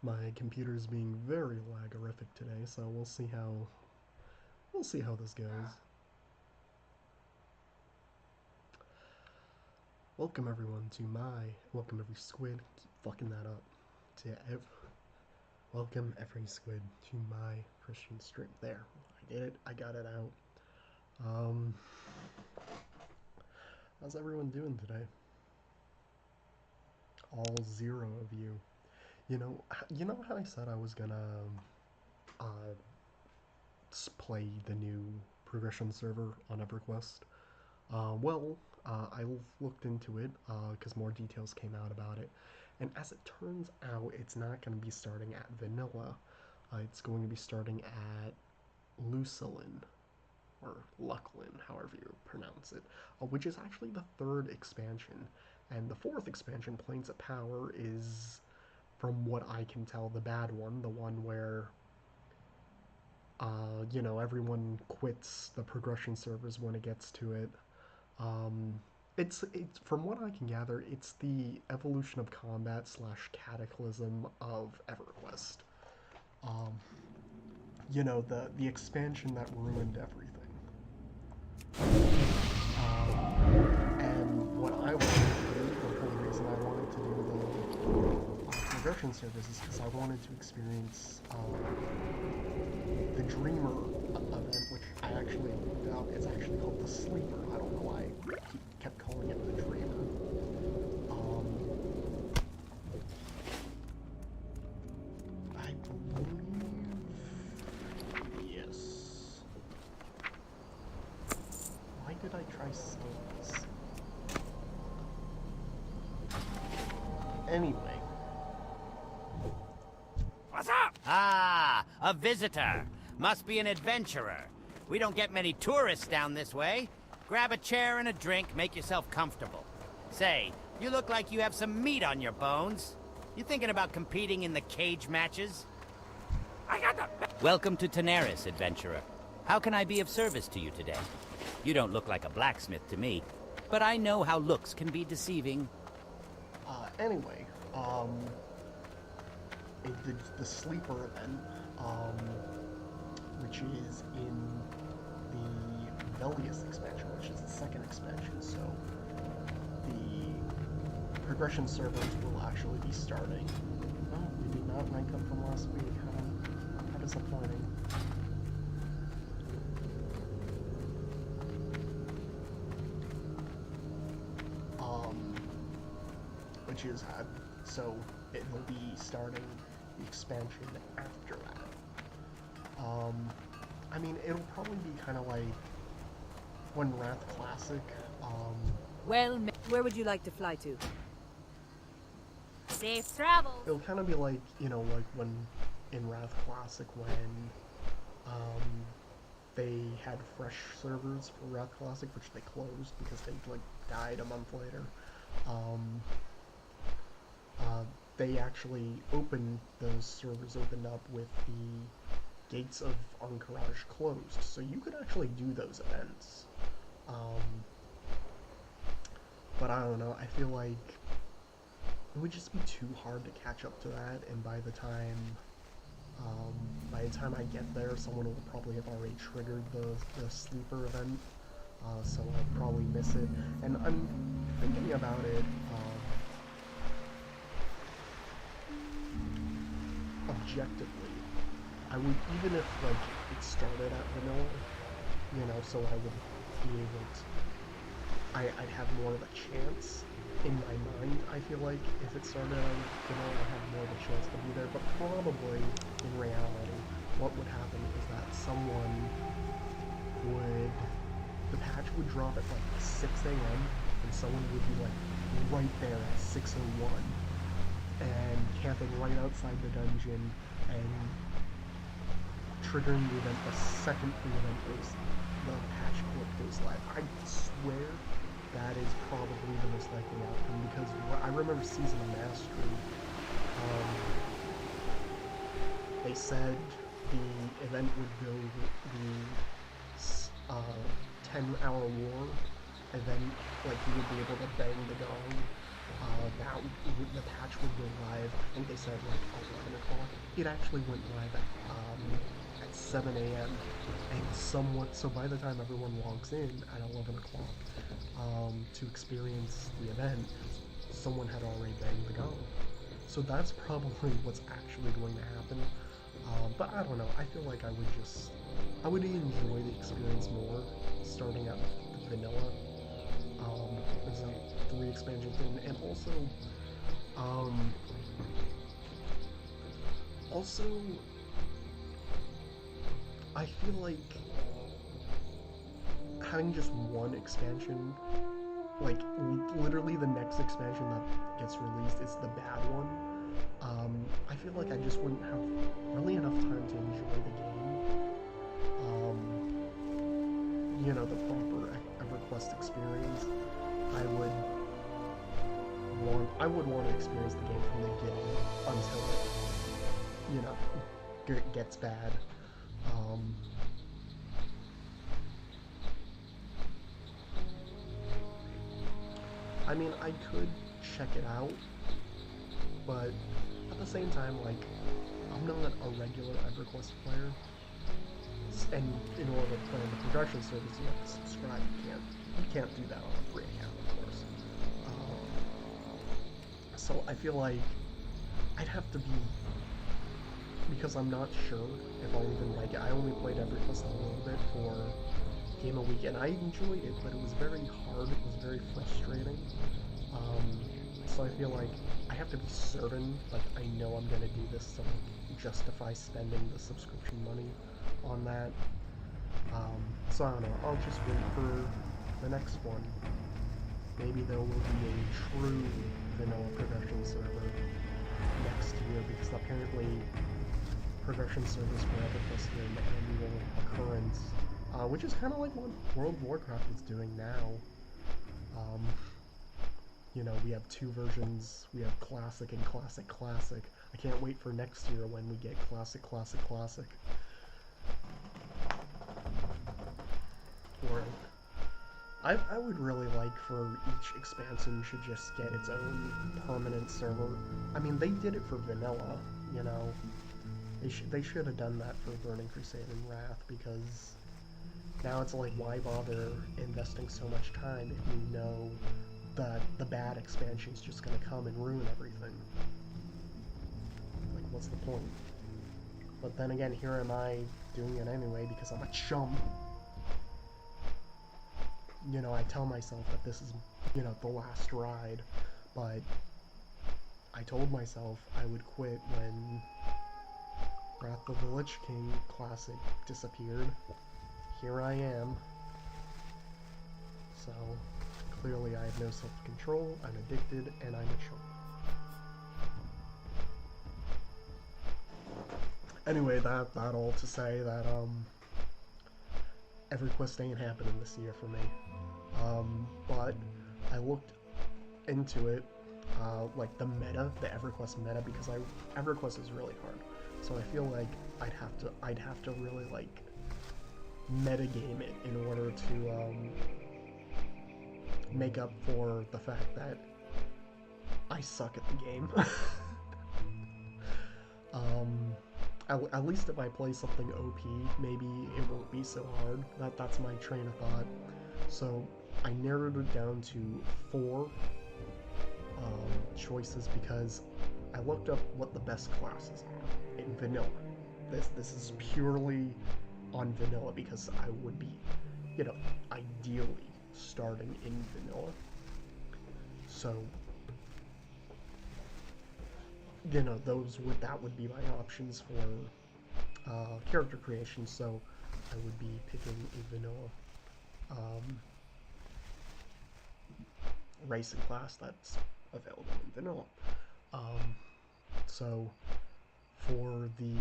My computer's being very lagorific today, so we'll see how this goes. Welcome every squid. Keep fucking that up. To welcome every squid to my Christian stream. There, I did it. I got it out. Um, how's everyone doing today? All zero of you. You know how I said I was gonna uh, play the new progression server on EverQuest? I looked into it because more details came out about it. And as it turns out, it's not going to be starting at vanilla. It's going to be starting at Lucilin, or Luclin, however you pronounce it, which is actually the third expansion. And the fourth expansion, Planes of Power, is, from what I can tell, the bad one, the one where everyone quits the progression servers when it gets to it. Um, it's from what I can gather, it's the evolution of combat slash cataclysm of EverQuest. Um, the expansion that ruined everything. And what I wanted to do, the whole reason I wanted to do the progression service is because I wanted to experience the Dreamer event, which I actually it's actually called the Sleeper. I don't know why I kept calling it the Dreamer. I believe yes. Why did I try saying this? Anyway. What's up? Ah, a visitor. Must be an adventurer. We don't get many tourists down this way. Grab a chair and a drink, make yourself comfortable. Say, you look like you have some meat on your bones. You thinking about competing in the cage matches? I got the... Welcome to Tenaris, adventurer. How can I be of service to you today? You don't look like a blacksmith to me, but I know how looks can be deceiving. Anyway, the sleeper event, which is in the Velius expansion, which is the second expansion, so the progression servers will actually be starting. Oh, we did not rank up from last week. How disappointing. Which is so it will be starting the expansion after that. I mean, it'll probably be kind of like when Wrath Classic. Well, where would you like to fly to? Safe travel. It'll kind of be like like when in Wrath Classic when they had fresh servers for Wrath Classic, which they closed because they died a month later. They actually those servers opened up with the gates of Anchorage closed, so you could actually do those events. But I don't know, I feel like it would just be too hard to catch up to that, and by the time I get there, someone will probably have already triggered the sleeper event, so I'll probably miss it. And I'm thinking about it, objectively, I would, even if it started at vanilla, so I would be able to, I'd have more of a chance in my mind. I feel like if it started at vanilla, I'd have more of a chance to be there, but probably in reality, what would happen is that the patch would drop at 6 a.m. and someone would be right there at 6:01. And camping right outside the dungeon and triggering the event the second the patch clip goes live. I swear that is probably the most likely outcome, because I remember Season of Mastery, they said the event would go the 10-hour war event, you would be able to bang the gong that the patch would go live. I think they said like 11 o'clock. It actually went live at 7 a.m. and somewhat. So by the time everyone logs in at 11 o'clock to experience the event, someone had already banged the gong. So that's probably what's actually going to happen. But I don't know. I feel like I would enjoy the experience more starting out with vanilla. There's a 3 expansion thing, and um, also, I feel like having just one expansion, like literally the next expansion that gets released is the bad one. I feel like I just wouldn't have really enough time to enjoy the game. The proper EverQuest experience. I would want to experience the game from the beginning until it, gets bad. I mean, I could check it out, but at the same time, like, I'm not a regular EverQuest player, and in order to play on the progression service, you have to subscribe. You can't do that on a free account, of course. So I feel like I'd have to be, because I'm not sure if I'll even like it. I only played EverQuest a little bit for Game of Week, and I enjoyed it, but it was very hard. It was very frustrating. So I feel like I have to be certain, like I know I'm gonna do this to like justify spending the subscription money on that. So I don't know. I'll just wait for the next one. Maybe there will be a true vanilla progression server next year, because apparently progression servers for EverQuest are an annual occurrence, which is kind of like what World of Warcraft is doing now. We have 2 versions. We have Classic and Classic Classic. I can't wait for next year when we get Classic Classic Classic. Or I would really like for each expansion should just get its own permanent server. I mean, they did it for vanilla, They should have done that for Burning Crusade and Wrath, because now it's like, why bother investing so much time if you know that the bad expansion's just gonna come and ruin everything? Like, what's the point? But then again, here am I doing it anyway because I'm a chum. I tell myself that this is, the last ride, but I told myself I would quit when Wrath of the Lich King Classic disappeared. Here I am. So, clearly I have no self-control, I'm addicted, and I'm a chump. Anyway, that all to say that, EverQuest ain't happening this year for me. But I looked into it, like the meta, the EverQuest meta, because EverQuest is really hard. So I feel like I'd have to really like metagame it in order to make up for the fact that I suck at the game. At least if I play something OP, maybe it won't be so hard. That's my train of thought. So I narrowed it down to 4 choices, because I looked up what the best classes are in vanilla. This is purely on vanilla, because I would be, ideally starting in vanilla. So, that would be my options for character creation. So I would be picking a vanilla race and class that's available in vanilla. So for the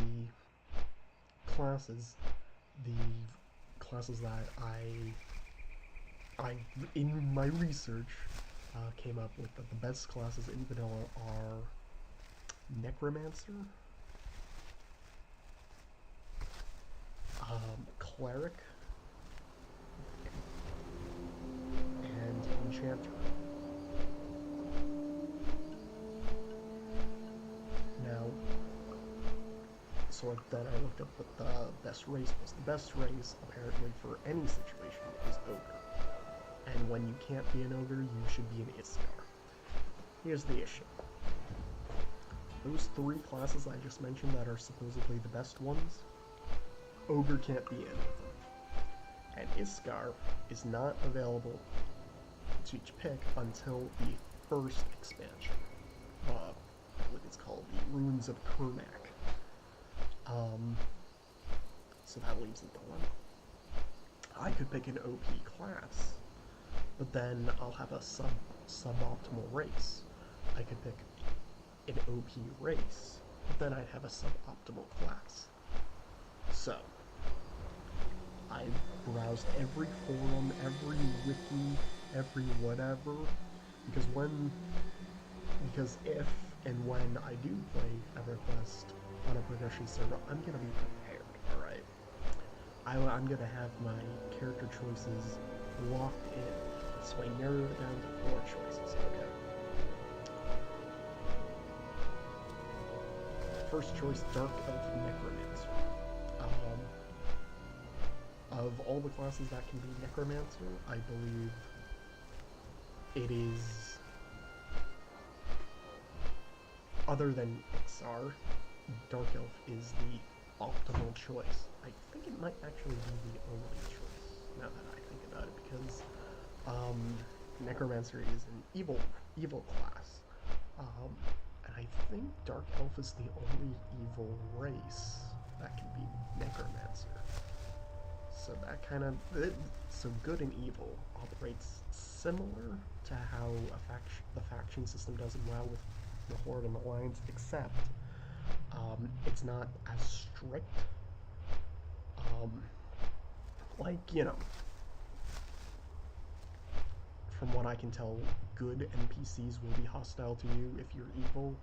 classes that I in my research came up with that the best classes in vanilla are Necromancer, Cleric, and Enchanter. so then I looked up what the best race was. The best race, apparently, for any situation is Ogre. And when you can't be an Ogre, you should be an Iskar. Here's the issue. Those three classes I just mentioned that are supposedly the best ones, Ogre can't be in with them. And Iskar is not available to pick until the first expansion. I believe it's called the Ruins of Kurnak. So that leaves a dilemma. I could pick an OP class, but then I'll have a suboptimal race. I could pick an OP race, but then I'd have a suboptimal class. So, I browsed every forum, every wiki, every whatever, because if and when I do play EverQuest on a progression server, I'm gonna be prepared, alright? I'm gonna have my character choices locked in, so I narrow it down to 4 choices, okay? First choice, Dark Elf Necromancer. Of all the classes that can be Necromancer, I believe it is, other than Ixar, Dark Elf is the optimal choice. I think it might actually be the only choice, now that I think about it, because Necromancer is an evil class. And I think Dark Elf is the only evil race that can be Necromancer. So that kind of, so good and evil operates similar to how the faction system does in WoW with the Horde and the Alliance, except it's not as strict. Like, you know, from what I can tell, good NPCs will be hostile to you if you're evil,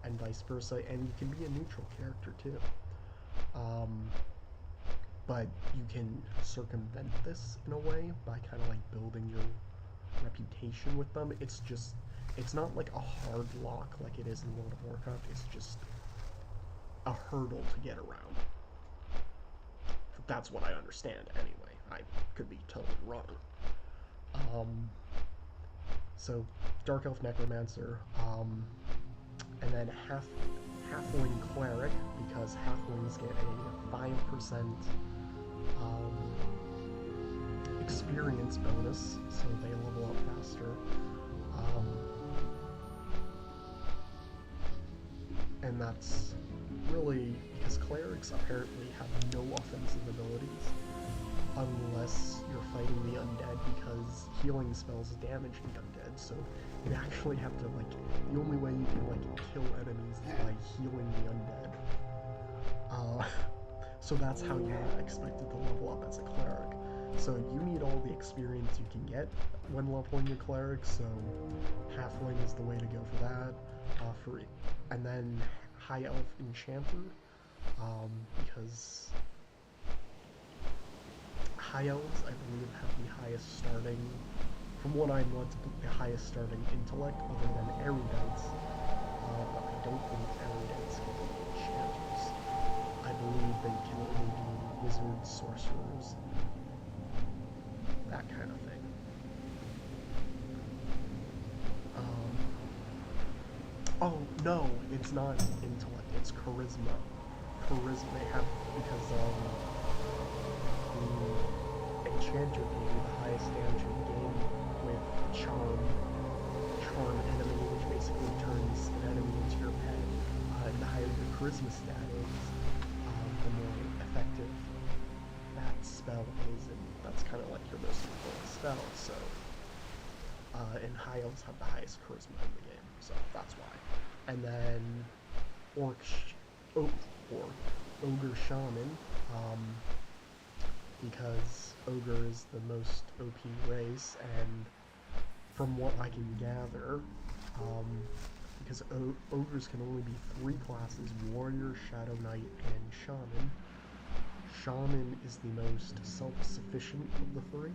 and vice versa, and you can be a neutral character too. But you can circumvent this in a way by kind of like building your reputation with them. It's not like a hard lock like it is in World of Warcraft, it's just a hurdle to get around. That's what I understand anyway. I could be totally wrong. So Dark Elf Necromancer, and then Halfling Cleric, because Halflings get a 5% experience bonus, so they level up faster. And that's really because clerics apparently have no offensive abilities unless you're fighting the undead, because healing spells damage the undead, so you actually have to, like, the only way you can, like, kill enemies is by healing the undead. So that's how you're expected to level up as a cleric. So you need all the experience you can get when leveling your cleric, so Halfling is the way to go for that. And then High Elf Enchanter, because High Elves, I believe, have the highest starting, from what I'm led to believe, the highest starting intellect, other than erudites, but I don't think erudites can be enchanters. I believe they can only be wizards, sorcerers, that kind of thing. Oh, no, it's not intellect, it's charisma. Charisma, they have, because, the enchanter can do the highest damage in the game with charm enemy, which basically turns an enemy into your pet. And the higher your charisma stat is, the more effective that spell is, and that's kind of like your most important spell, so, and high elves have the highest charisma in the game, so that's why. And then Ogre Shaman, because Ogre is the most OP race, and from what I can gather, because Ogres can only be 3 classes, Warrior, Shadow Knight, and Shaman. Shaman is the most self-sufficient of the 3.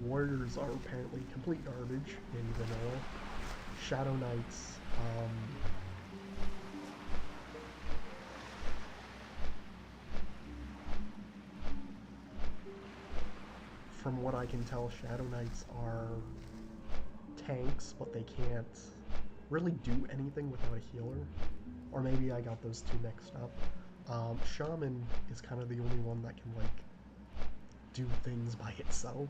Warriors are apparently complete garbage in vanilla. Shadow Knights from what I can tell, Shadow Knights are tanks, but they can't really do anything without a healer. Or maybe I got those two mixed up. Shaman is kind of the only one that can, like, do things by itself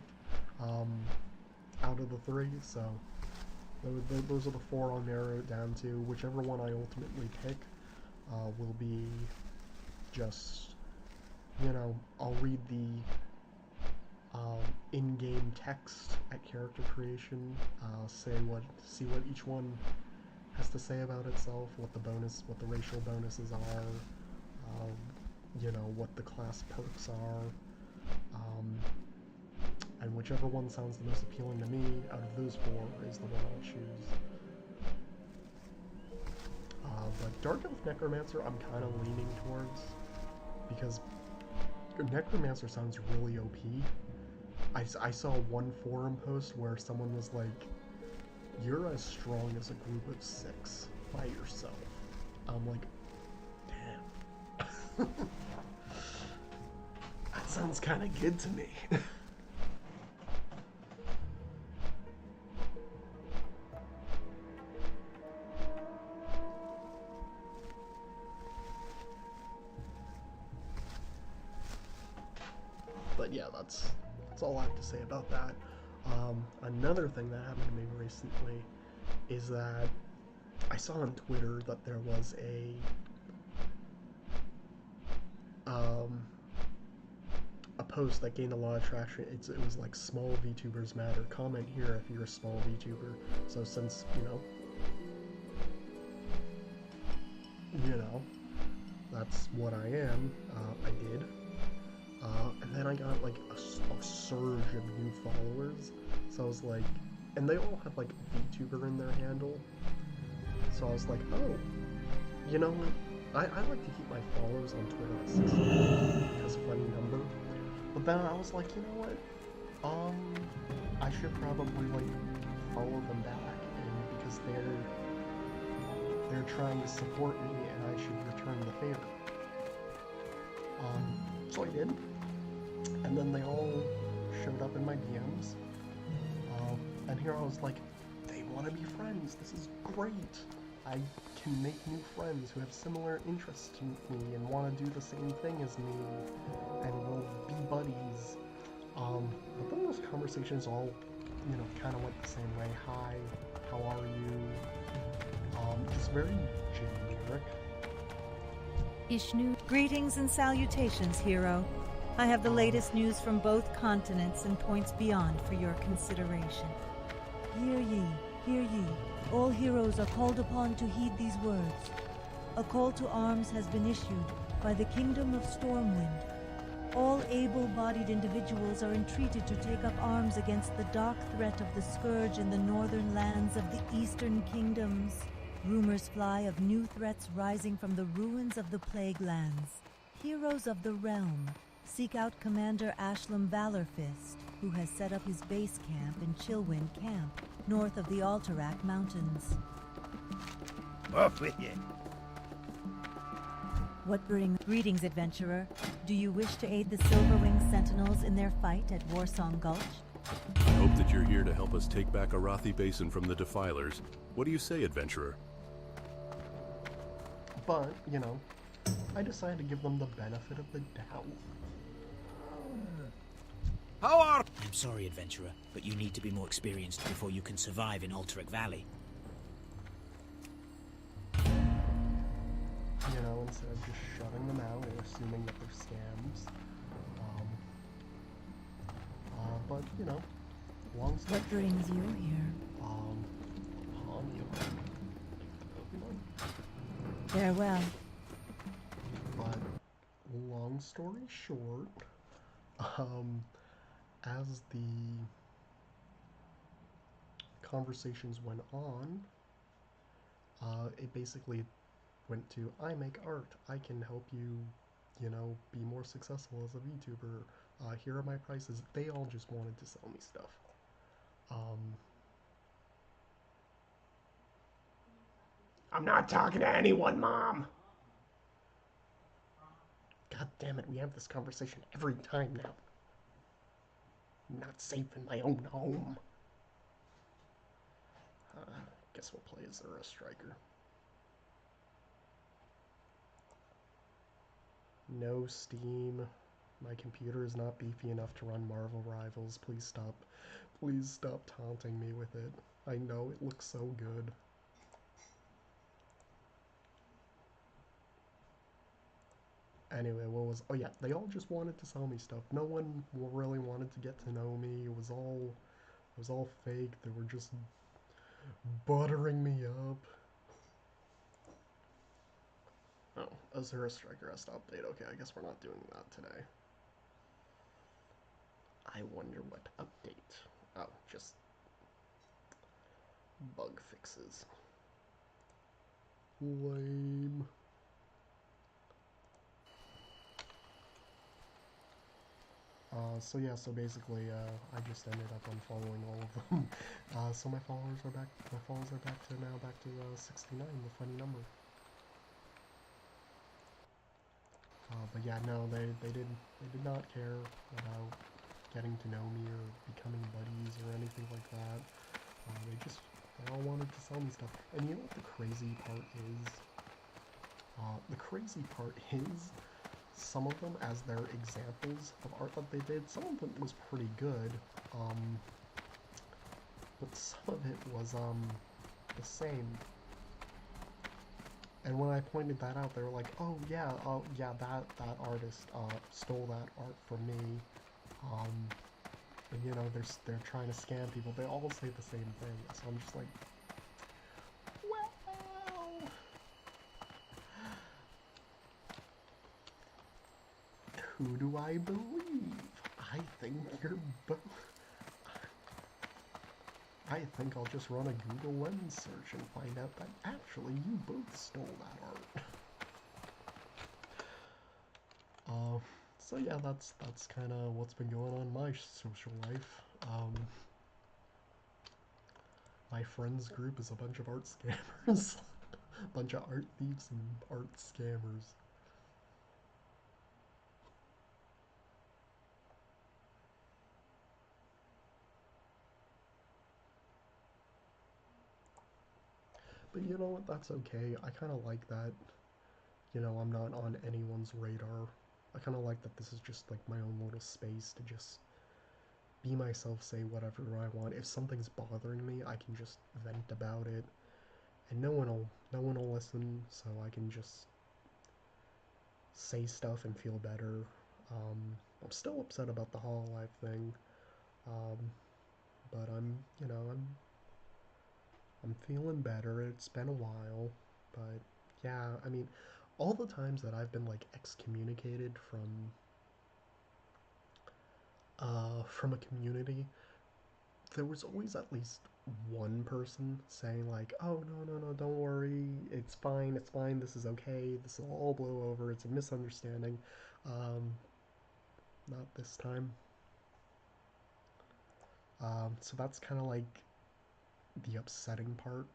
out of the three, so those are the four I'll narrow it down to. Whichever one I ultimately pick will be just, I'll read the in-game text at character creation, see what each one has to say about itself, what the racial bonuses are, what the class perks are, and whichever one sounds the most appealing to me out of those four is the one I'll choose. But Dark Elf Necromancer I'm kind of leaning towards, because Necromancer sounds really OP. I saw one forum post where someone was like, "You're as strong as a group of 6 by yourself." I'm like, damn. That sounds kind of good to me. But yeah, that's all I have to say about that. Another thing that happened to me recently is that I saw on Twitter that there was a post that gained a lot of traction. It was like, small VTubers matter. Comment here if you're a small VTuber. So since, that's what I am, I did. And then I got like a surge of new followers. So I was like, and they all have like VTuber in their handle. So I was like, oh, you know what? I like to keep my followers on Twitter at 60 because funny number. But then I was like, you know what? I should probably like follow them back, and because they're trying to support me, and I should return the favor. So I did, and then they all showed up in my DMs, and here I was like, they want to be friends. This is great. I can make new friends who have similar interests to me and want to do the same thing as me, and we'll be buddies. But then those conversations all, kind of went the same way. Hi, how are you? Just very generic. Ishnu. Greetings and salutations, hero. I have the latest news from both continents and points beyond for your consideration. Hear ye, hear ye. All heroes are called upon to heed these words. A call to arms has been issued by the Kingdom of Stormwind. All able-bodied individuals are entreated to take up arms against the dark threat of the scourge in the northern lands of the Eastern Kingdoms. Rumors fly of new threats rising from the ruins of the Plague Lands. Heroes of the realm seek out Commander Ashlam Valorfist, who has set up his base camp in Chillwind Camp, north of the Alterac Mountains. Off with you. What brings greetings, adventurer? Do you wish to aid the Silverwing Sentinels in their fight at Warsong Gulch? I hope that you're here to help us take back Arathi Basin from the Defilers. What do you say, adventurer? But, I decided to give them the benefit of the doubt. How are... I'm sorry, adventurer, but you need to be more experienced before you can survive in Alterac Valley. Instead of just shutting them out and assuming that they're scams. But, long story What brings you here? Farewell. But, long story short, as the conversations went on, it basically went to, I make art, I can help you, be more successful as a VTuber, here are my prices. They all just wanted to sell me stuff. I'm not talking to anyone, Mom! God damn it, we have this conversation every time now. I'm not safe in my own home. Guess we'll play as a striker. No Steam. My computer is not beefy enough to run Marvel Rivals. Please stop. Please stop taunting me with it. I know it looks so good. Anyway, what was... Oh yeah, they all just wanted to sell me stuff. No one really wanted to get to know me. It was all fake. They were just buttering me up. Oh, Azura Striker has to update. Okay, I guess we're not doing that today. I wonder what update. Oh, just bug fixes. Lame. So yeah, so basically, I just ended up unfollowing all of them. So my followers are back to 69, the funny number. But yeah, no, they did not care about getting to know me or becoming buddies or anything like that. They all wanted to sell me stuff. And you know what the crazy part is? The crazy part is, some of them, as their examples of art that they did, some of them was pretty good, but some of it was, the same. And when I pointed that out, they were like, oh yeah, that artist, stole that art from me, and you know, they're trying to scam people. They all say the same thing, so I'm just like, well, who do I believe? I think you're both. I think I'll just run a Google Lens search and find out that actually you both stole that art. So yeah, that's kind of what's been going on in my social life. My friends group is a bunch of art scammers. A bunch of art thieves and art scammers. But you know what, that's okay. I kind of like that, you know, I'm not on anyone's radar. I kind of like that this is just like my own little space to just be myself, say whatever I want. If something's bothering me, I can just vent about it, and no one will listen, so I can just say stuff and feel better. I'm still upset about the Hololive thing, um, but you know, I'm feeling better. It's been a while, but yeah, I mean, all the times that I've been like excommunicated from a community, there was always at least one person saying like, "Oh no, don't worry, it's fine, this is okay, this will all blow over, it's a misunderstanding." Um, Not this time. So that's kind of like the upsetting part,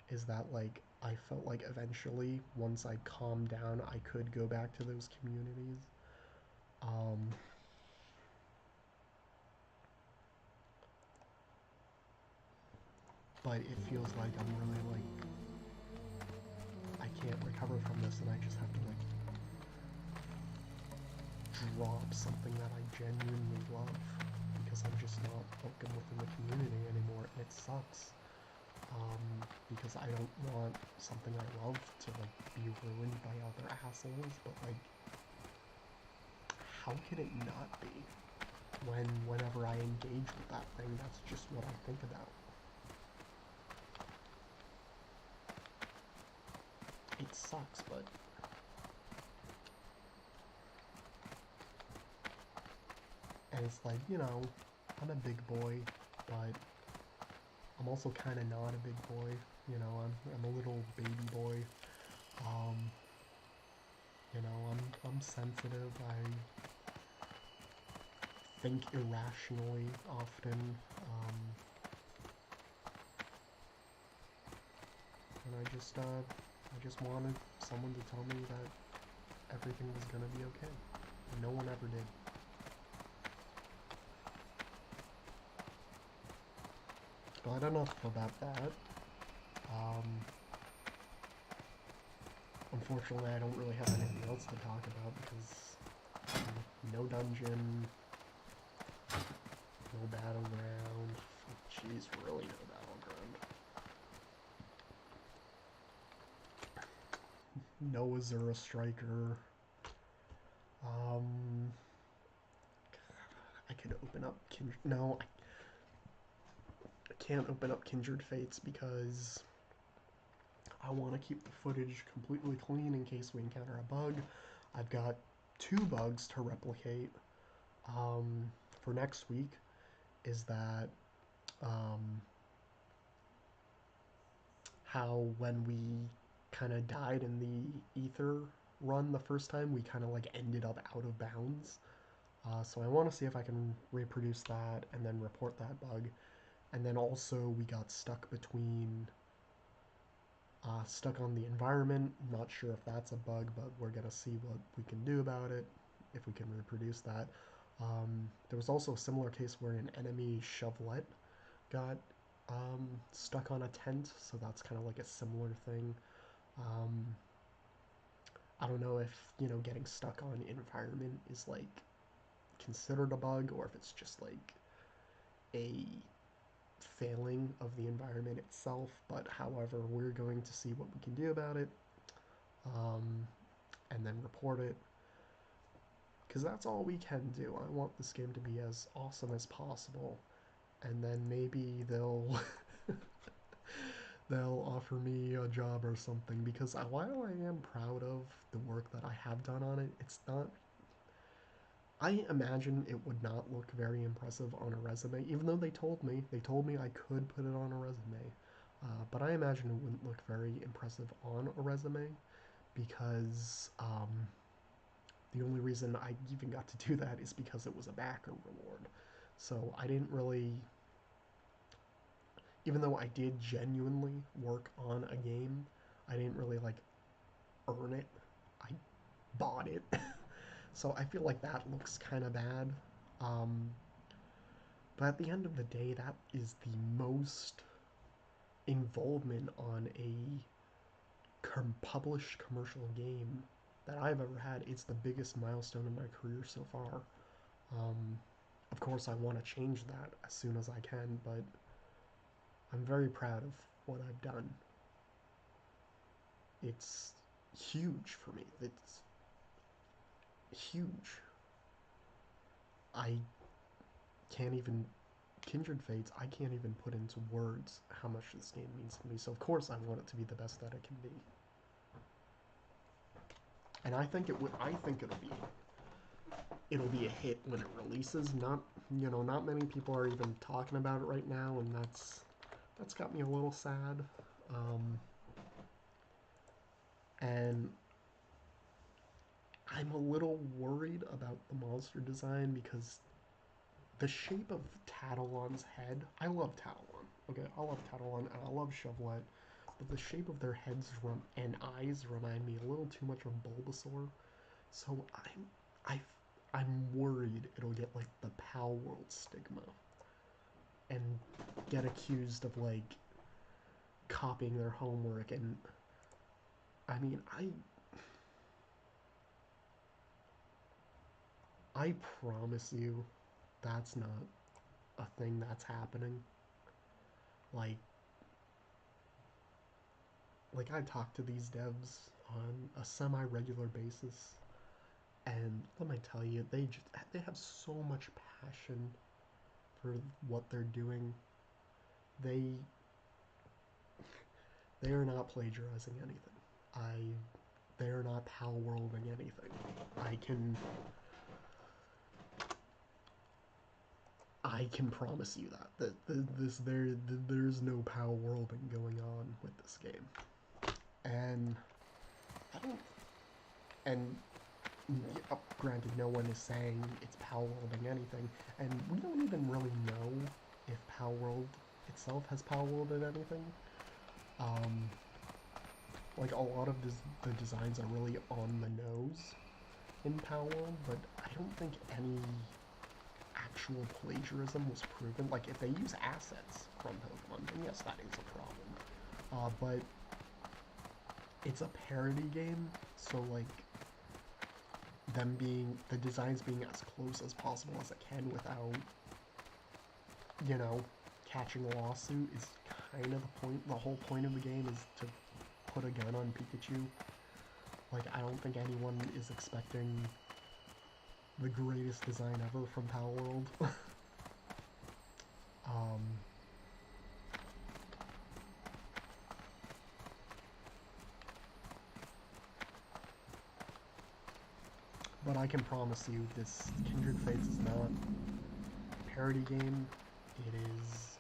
is that like I felt like eventually, once I calmed down, I could go back to those communities. Um, but it feels like I'm really like I can't recover from this, and I just have to like drop something that I genuinely love because I'm just not welcome within the community anymore, and it sucks. Because I don't want something I love to like be ruined by other assholes, but like, how can it not be? Whenever I engage with that thing, that's just what I think about. It sucks, but and it's like, you know, I'm a big boy, but I'm also kind of not a big boy. You know, I'm a little baby boy. Um, you know, I'm sensitive. I think irrationally often. And I just wanted someone to tell me that everything was gonna be okay. And no one ever did. But enough about that. Um, Unfortunately, I don't really have anything else to talk about because no dungeon, no battleground. Jeez, really no battleground. No Azura Striker. I could open up Kindred. No, I can't open up Kindred Fates because I want to keep the footage completely clean in case we encounter a bug. I've got 2 bugs to replicate for next week. Is that how when we kind of died in the ether run the first time, we kind of like ended up out of bounds. So I want to see if I can reproduce that and then report that bug. And then also we got stuck between stuck on the environment. I'm not sure if that's a bug, but we're gonna see what we can do about it if we can reproduce that. There was also a similar case where an enemy shovelet got stuck on a tent, so that's kind of like a similar thing. Um, I don't know if, getting stuck on environment is like considered a bug or if it's just like a failing of the environment itself, but however, we're going to see what we can do about it um, and then report it because that's all we can do. I want this game to be as awesome as possible, and then maybe they'll they'll offer me a job or something because while I am proud of the work that I have done on it, it's not. I imagine it would not look very impressive on a resume, even though they told me I could put it on a resume. But I imagine it wouldn't look very impressive on a resume because the only reason I even got to do that is because it was a backer reward. So I didn't really, even though I did genuinely work on a game, I didn't really like earn it. I bought it. So I feel like that looks kind of bad. Um, but at the end of the day, that is the most involvement on a published commercial game that I've ever had. It's the biggest milestone in my career so far. Um, of course, I want to change that as soon as I can, but I'm very proud of what I've done. It's huge for me. It's huge. I can't even Kindred Fates, I can't even put into words how much this game means to me. So of course I want it to be the best that it can be. And I think it would. I think it'll be a hit when it releases. Not many people are even talking about it right now, and that's got me a little sad. And I'm a little worried about the monster design because the shape of Tatalon's head. I love Tatalon. Okay, I love Tatalon and I love Shovelet, but the shape of their heads and eyes remind me a little too much of Bulbasaur. So I'm worried it'll get like the Pal World stigma and get accused of like copying their homework. And I mean, I promise you, that's not a thing that's happening. Like I talk to these devs on a semi-regular basis, and let me tell you, they have so much passion for what they're doing. They they are not plagiarizing anything. They are not pal worlding anything. I can promise you there's no pal worlding going on with this game. And I don't and granted, no one is saying it's pal worlding anything, and we don't even really know if pal world itself has pal worlded anything. Um, like a lot of the designs are really on the nose in Pal World, but I don't think any actual plagiarism was proven. Like, if they use assets from Pokemon, then yes, that is a problem. But it's a parody game, so like the designs being as close as possible as it can without, you know, catching a lawsuit is kind of the point. The whole point of the game is to put a gun on Pikachu. Like, I don't think anyone is expecting the greatest design ever from Palworld. um, but I can promise you this Kindred Fates is not a parody game. It is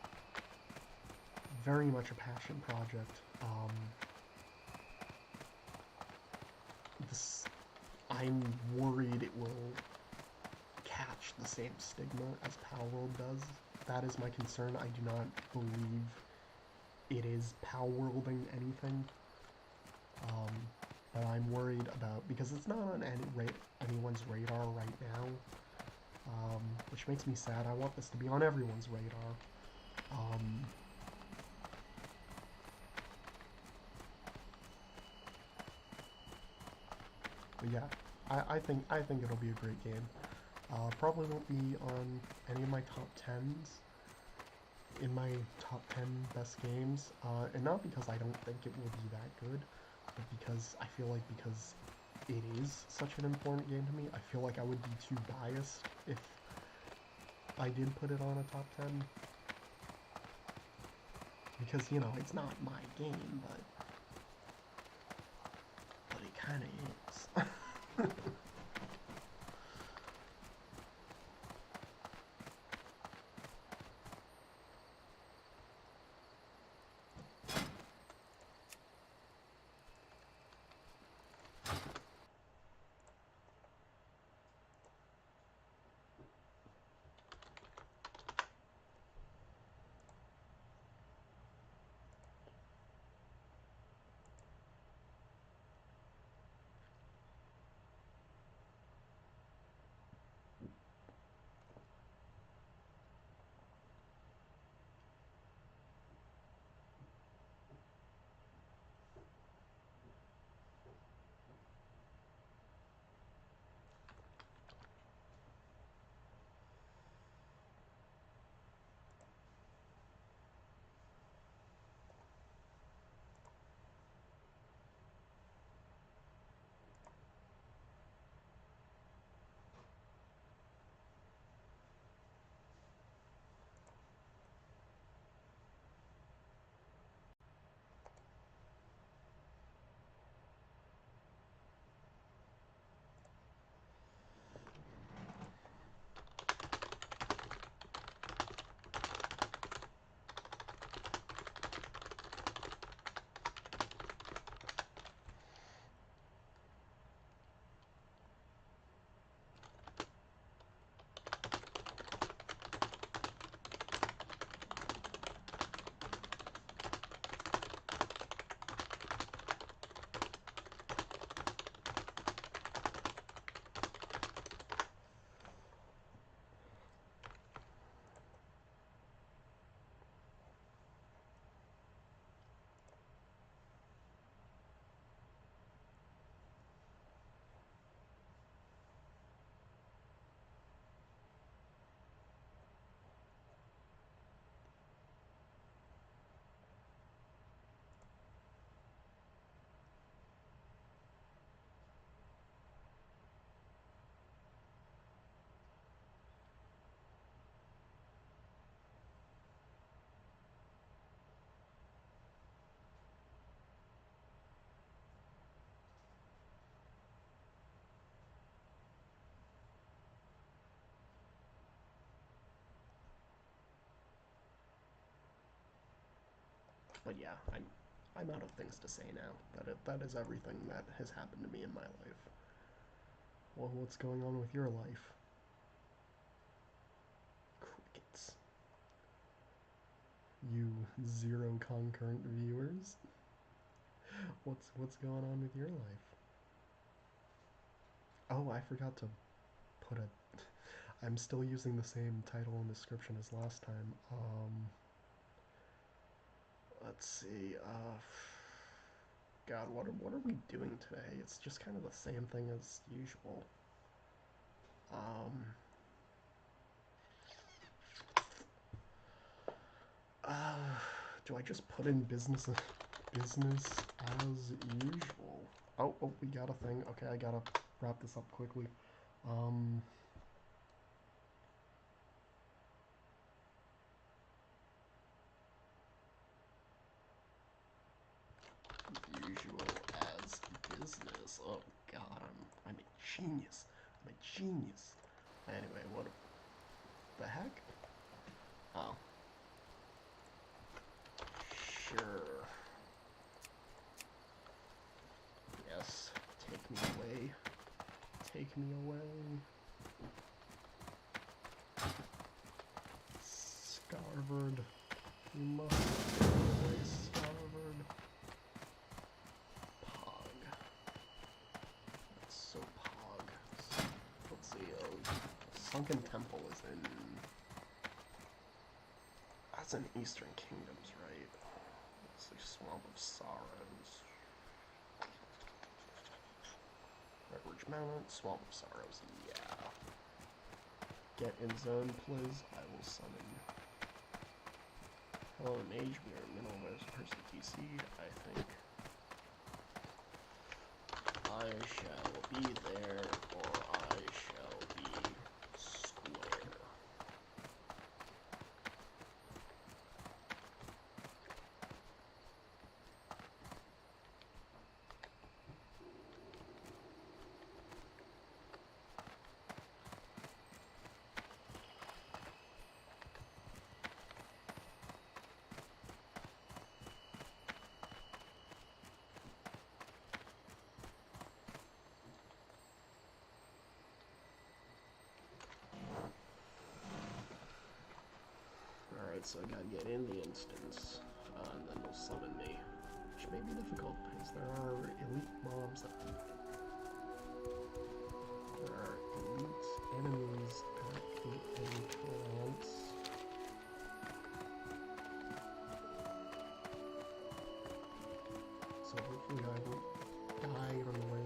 very much a passion project. This, I'm worried it will catch the same stigma as Palworld does. That is my concern. I do not believe it is Palworlding anything. But I'm worried about, because it's not on anyone's radar right now, which makes me sad. I want this to be on everyone's radar. But yeah, I think it'll be a great game. Probably won't be on any of my top 10s, in my top 10 best games, and not because I don't think it will be that good, but because I feel like because it is such an important game to me, I feel like I would be too biased if I did put it on a top 10. Because, you know, it's not my game, but it kind of is. But yeah, I'm out of things to say now. That is everything that has happened to me in my life. Well, what's going on with your life? Crickets. You zero concurrent viewers? What's going on with your life? Oh, I forgot to put a I'm still using the same title and description as last time. Let's see. God, what are we doing today? It's just kind of the same thing as usual. Um, do I just put in business as usual? Oh, we got a thing. Okay, I gotta wrap this up quickly. Um, usual as business. Oh God, I'm a genius. I'm a genius. Anyway, what the heck? Oh, sure. Yes, take me away. Take me away. Starboard. You must go away, starboard. Pog. That's so pog. Let's see, Sunken Temple is in... That's in Eastern Kingdoms, right? It's like Swamp of Sorrows. Red Ridge Mountain, Swamp of Sorrows, yeah. Get in zone, please. I will summon. Hello, mage. We are middle of a person DC'd, I think. I shall be there, or I shall be square. Alright, so I gotta get in the instance, and then they'll summon me. Which may be difficult, because there are elite mobs that... There are elite enemies at the entrance. So hopefully I won't die on the way in.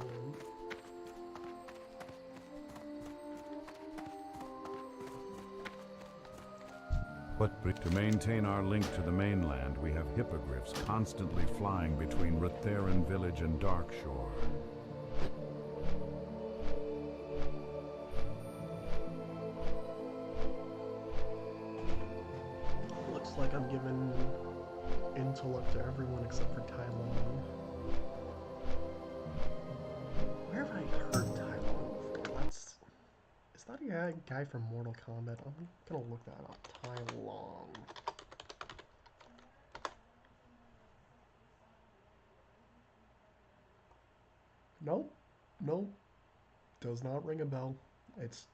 To maintain our link to the mainland, we have hippogriffs constantly flying between Rutheran Village and Darkshore. Looks like I'm giving intellect to everyone except for Taiwan. Where have I heard Taiwan? Is that a guy from Mortal Kombat? I'm gonna look that up. Taiwan. Nope. Nope. Does not ring a bell. It's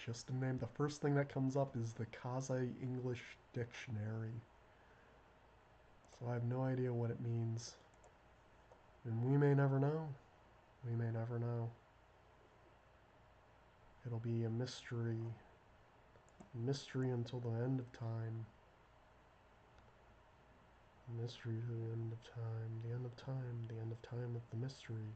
just a name. The first thing that comes up is the Kazai English Dictionary. So I have no idea what it means. And we may never know. We may never know. It'll be a mystery. Mystery until the end of time. Mystery to the end of time. The end of time. The end of time with the mystery.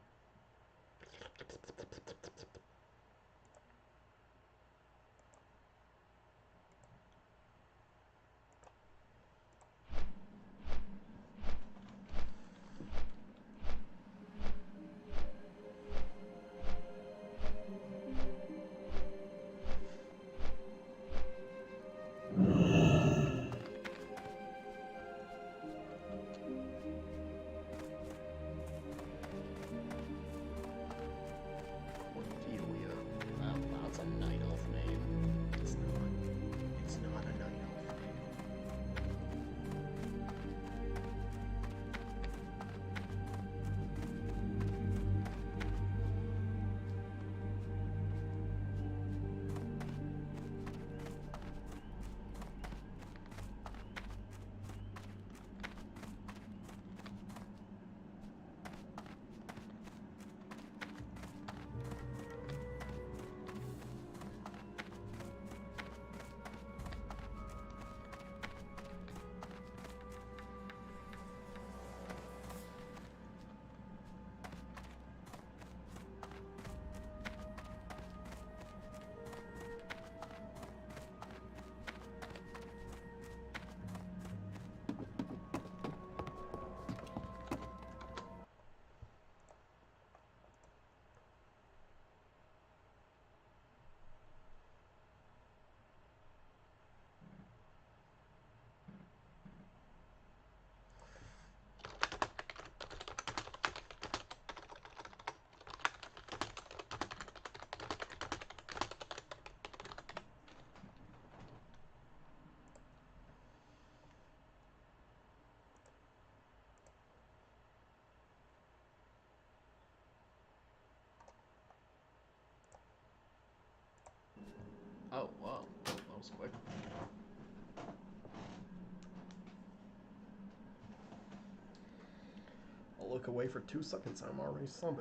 look away for 2 seconds, I'm already summoned.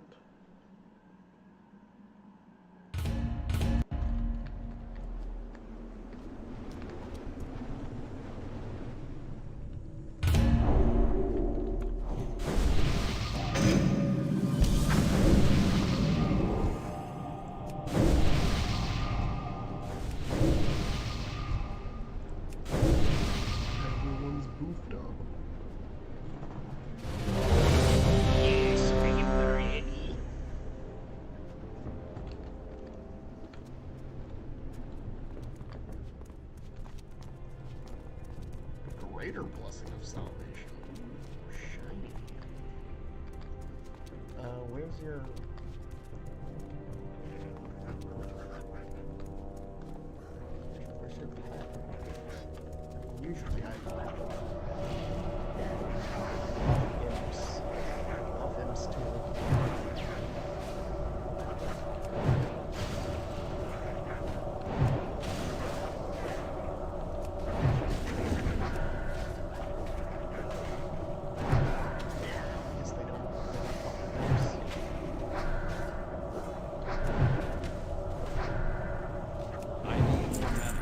Everyone's boofed up. Greater blessing of salvation. Shiny. Where's your... Where's your pet? Usually I... Off imps too. Guess they don't I need more mana.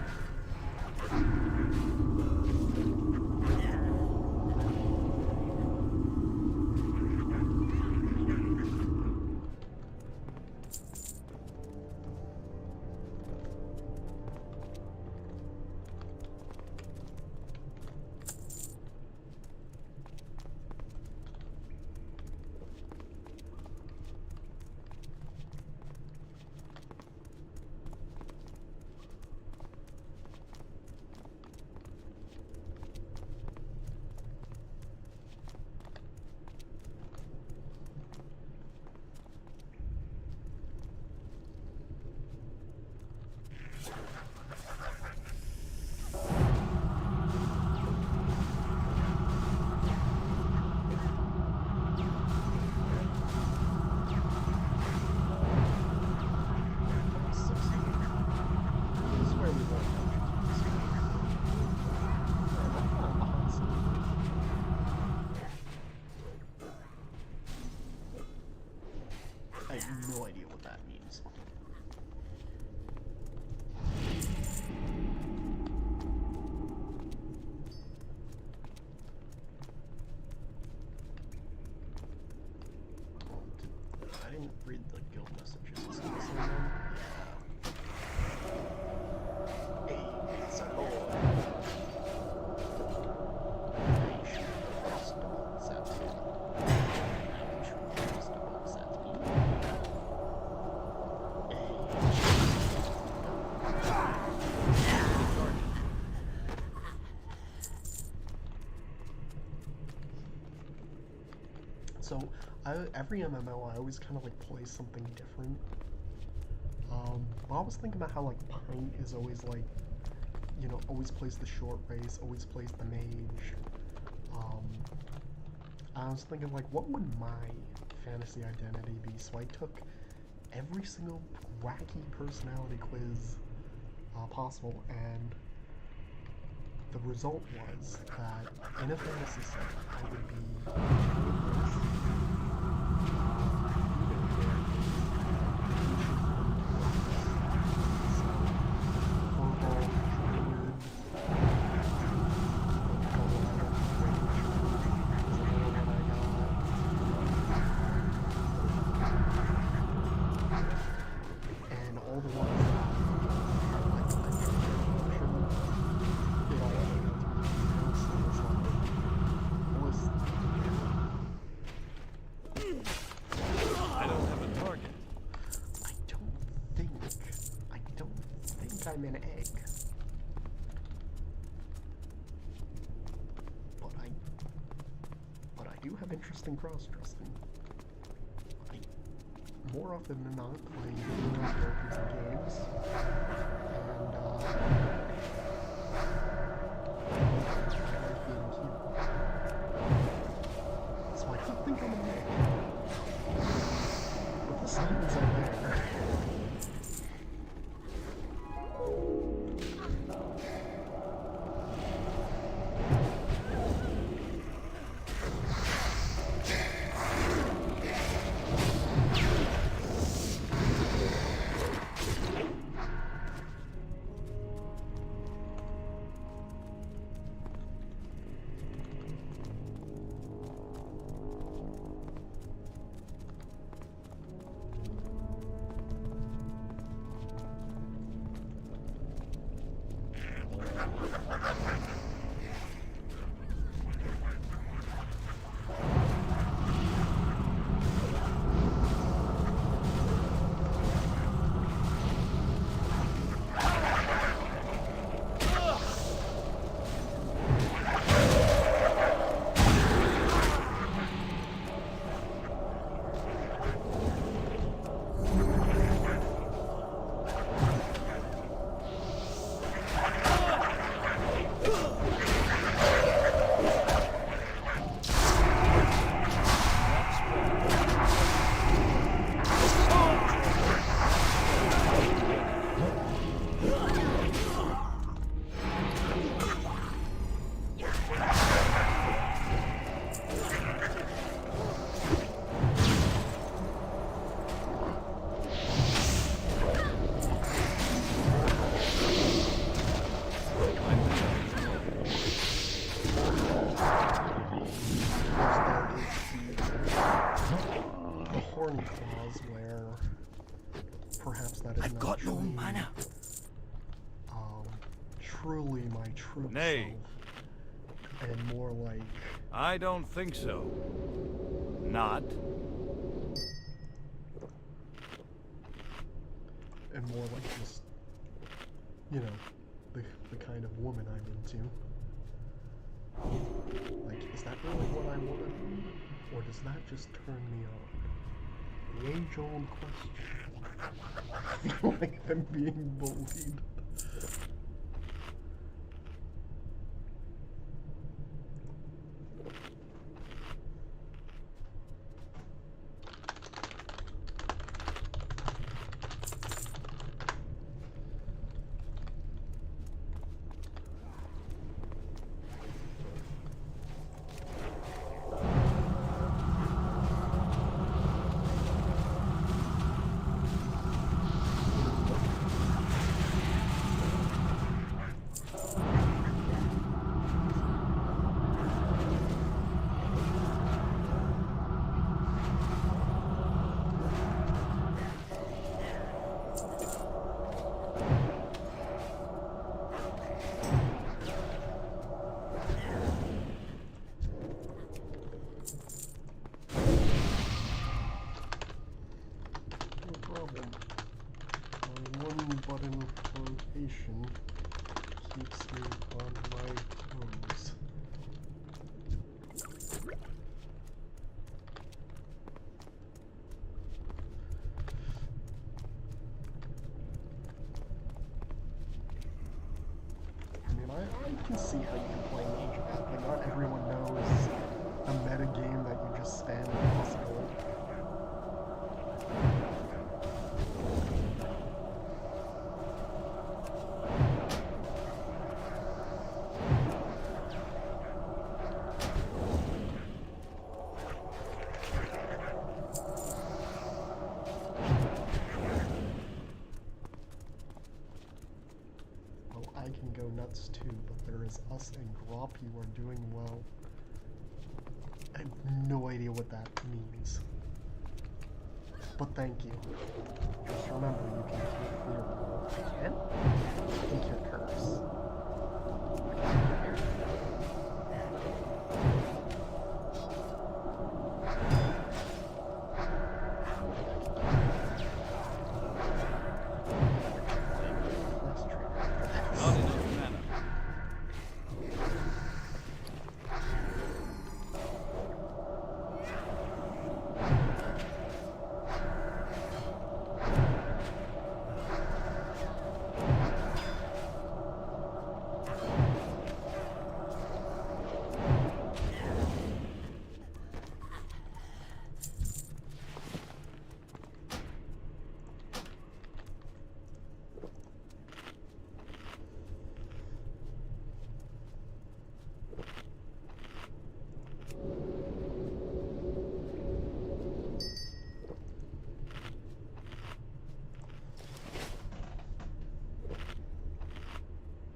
I have no idea what that means. I didn't read the guild messages. Is this one? Yeah. Hey, it's a lord. Hey, shoot the festivals at me. Shoot the festivals at me. So, every MMO, I always kind of like play something different. But I was thinking about how like Pint is always like, you know, always plays the short race, always plays the mage. I was thinking like, what would my fantasy identity be? So I took every single wacky personality quiz possible, and the result was that in a fantasy setting, I would be and all the ones I don't have a target. I don't think I'm an egg. But I do have interesting cross-dressing. More often than not, play female characters in games, and I like being cute. So I don't think I'm a man. But the signs are there. The horn claws, where perhaps that is I've not got no truly, mana. truly my true Nay. self, and more like I don't think so. Not. more like just, you know, the kind of woman I'm into. Like, is that really what I want to be, or does that just turn me on? The age-old question. I feel like I'm being bullied. Button rotation keeps me on my toes. I mean, I can see how you can play Mage Map, but not everyone knows the meta game that you just spam across the board. I can go nuts too, but there is us and Grop who are doing well. I have no idea what that means. But thank you. Just remember, you can keep clear roll. I can? I think you're curse. Not enough mana.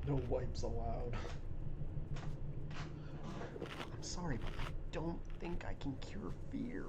No wipes allowed. I'm sorry, but I don't think I can cure fear.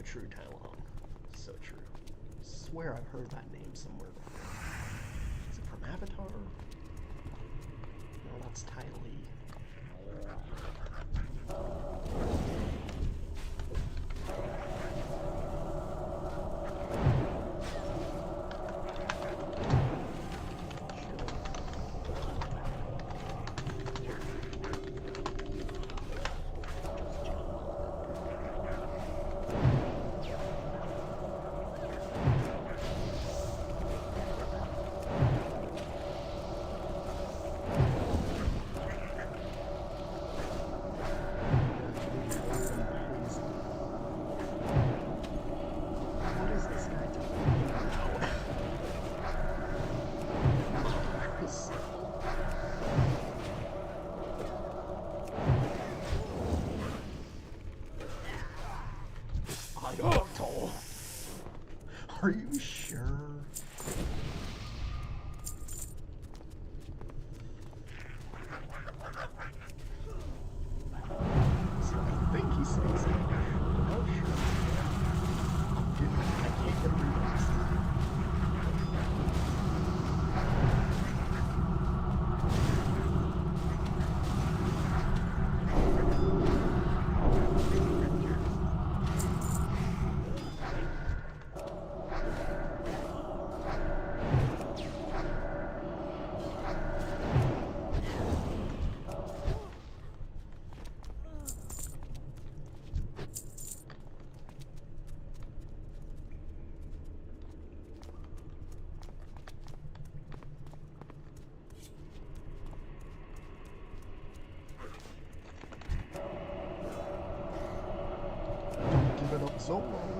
true, Tylon. So true. Swear I've heard that name somewhere before. Is it from Avatar? No, that's Ty Lee. What is this guy telling me now? Immortal. Are you sure? So I think he says it. Oh, sure. I can't get a read on this. Don't give it up so long.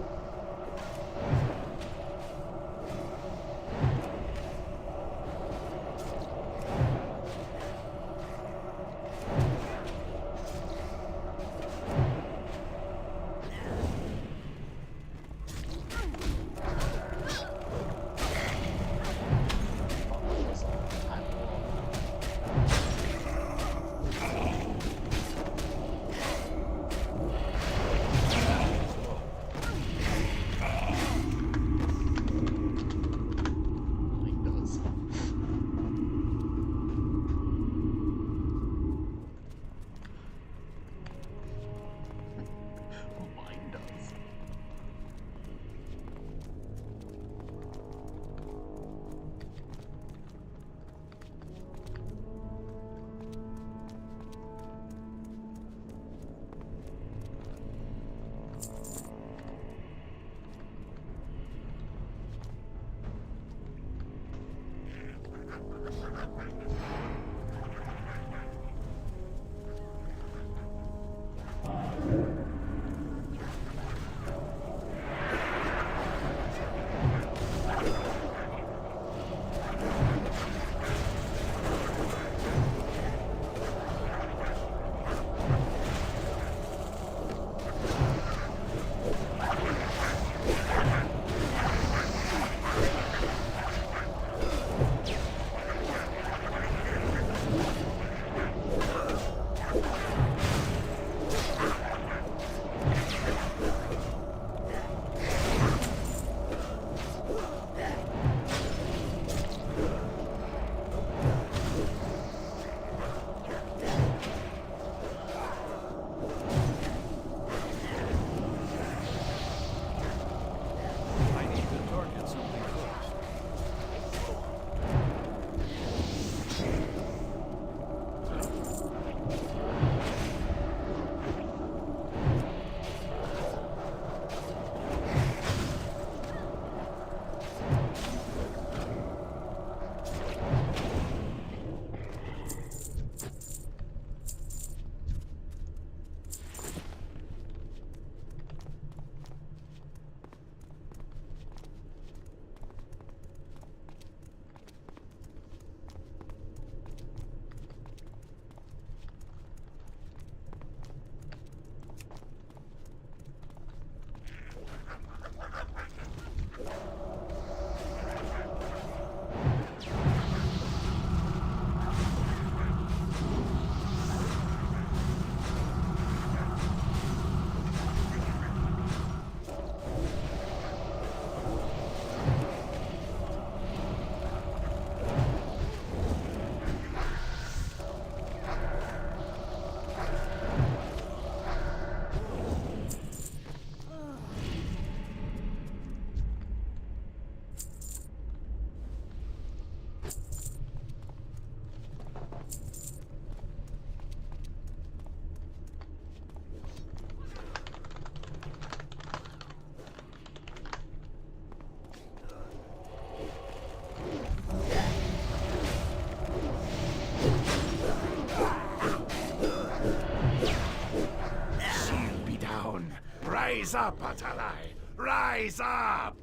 Rise up, Atalai! Rise up!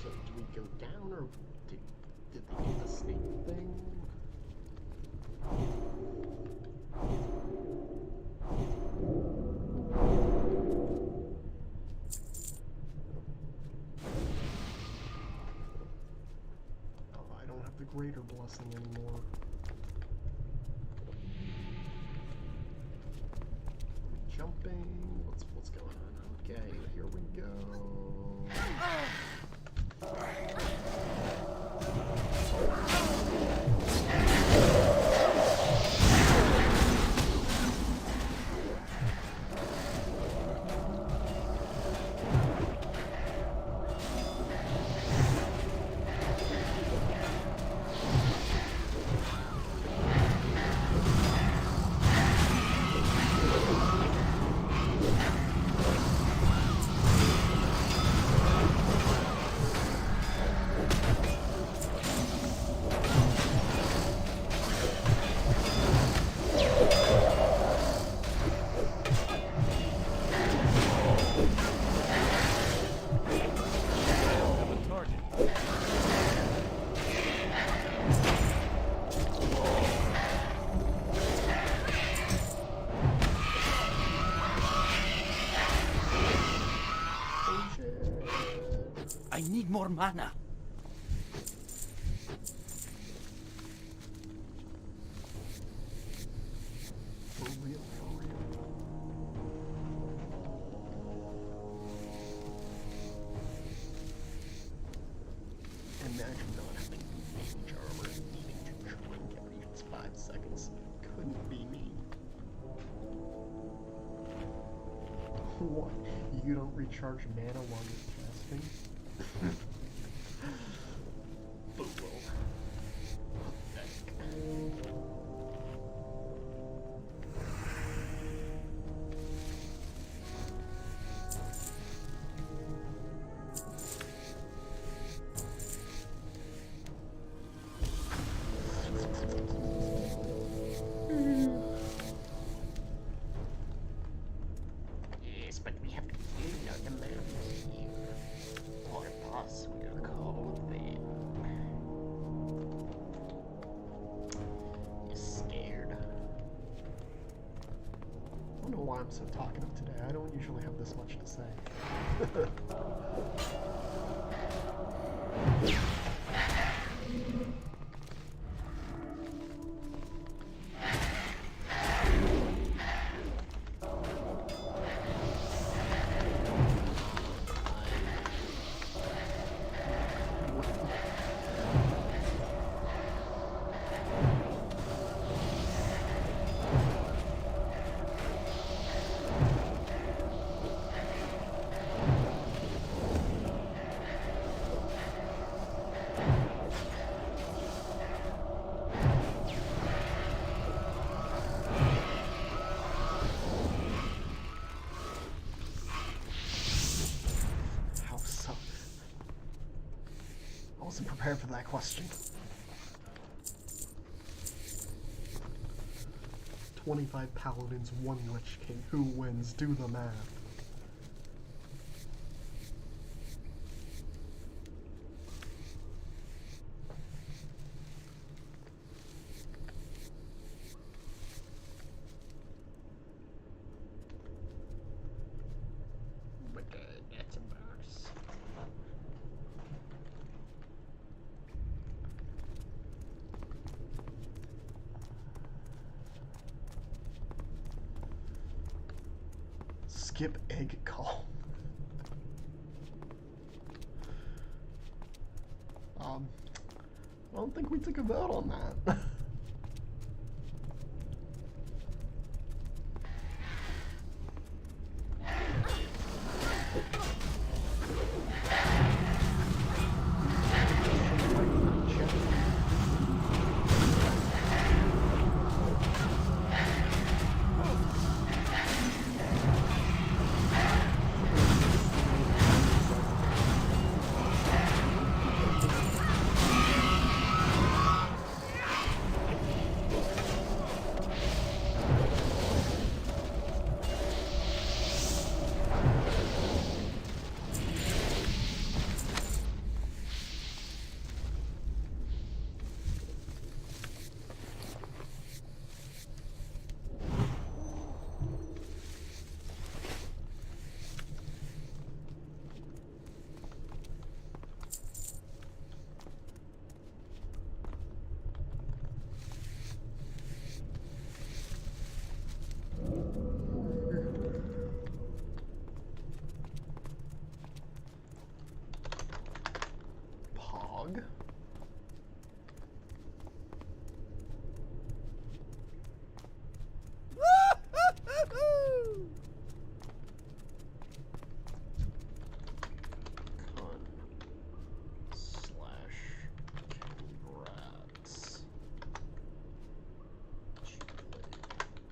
So do we go down, or did they do the snake thing? Oh, I don't have the greater blessing anymore. Jumping. What's going on? Okay, here we go. I need more mana. For real, for real. Imagine not having mage armor and needing to drink every 5 seconds. Couldn't be me. What? You don't recharge mana while you're casting? Fool. Pathetic. Yes, but we have to know the map here. Or boss, we'll call them. You're scared. I don't know why I'm so talkative today. I don't usually have this much to say. How so? I wasn't prepared for that question. 25 paladins, 1 Lich King. Who wins? Do the math. But that's a box. Skip egg call. I don't think we took a vote on that.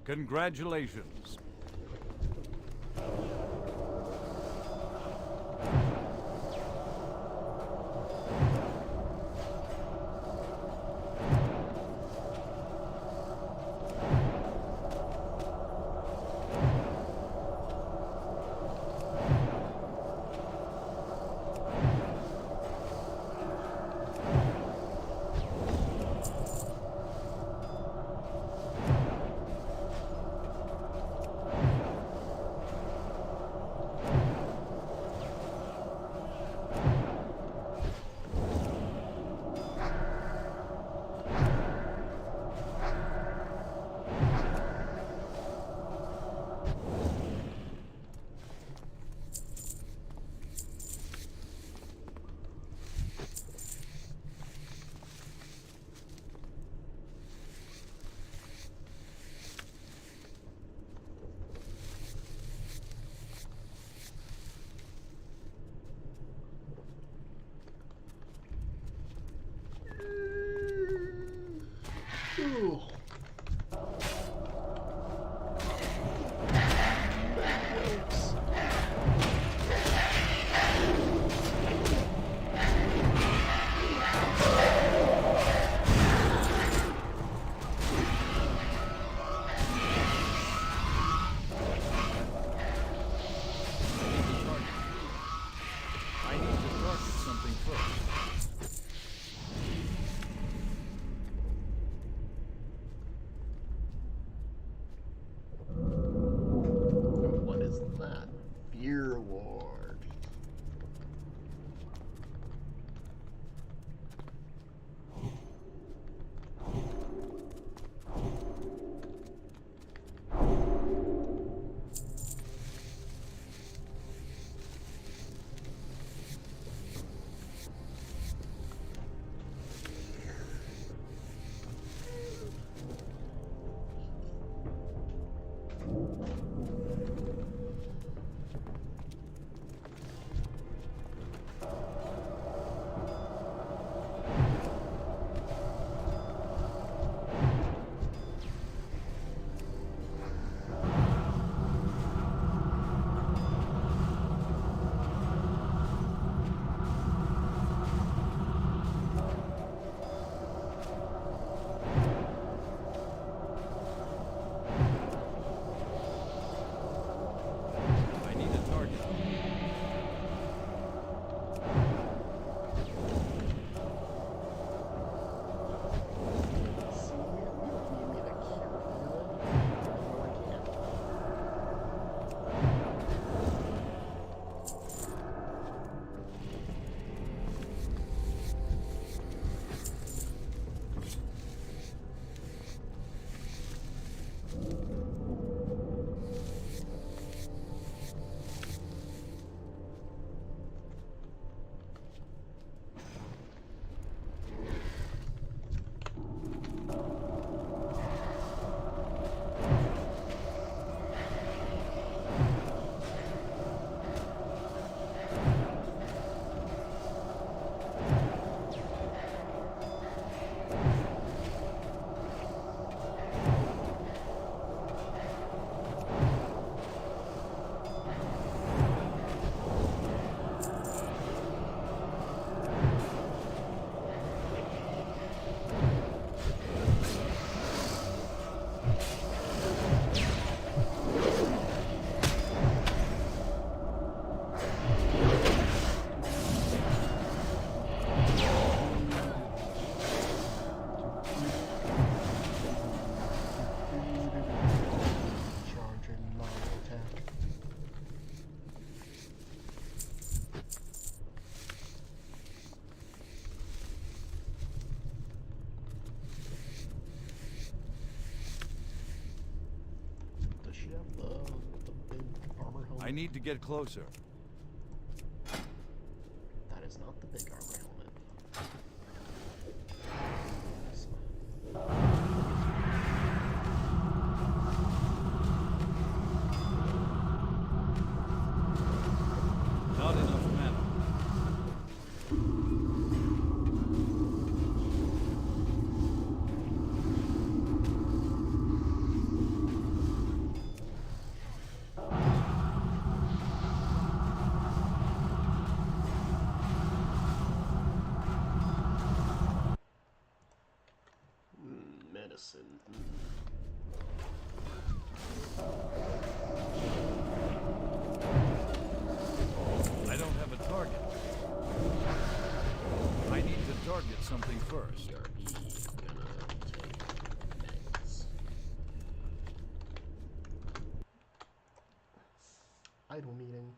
Congratulations. Ooh. I need to target something first. What is that? Fear Ward. I need a target. See, you don't need me to cure you. No, I can't. Charge and non-attack. Does she have the big armor helmet? I need to get closer. That is not the big armor helmet. Not enough mana. something first. We are gonna take meds. Idle meeting.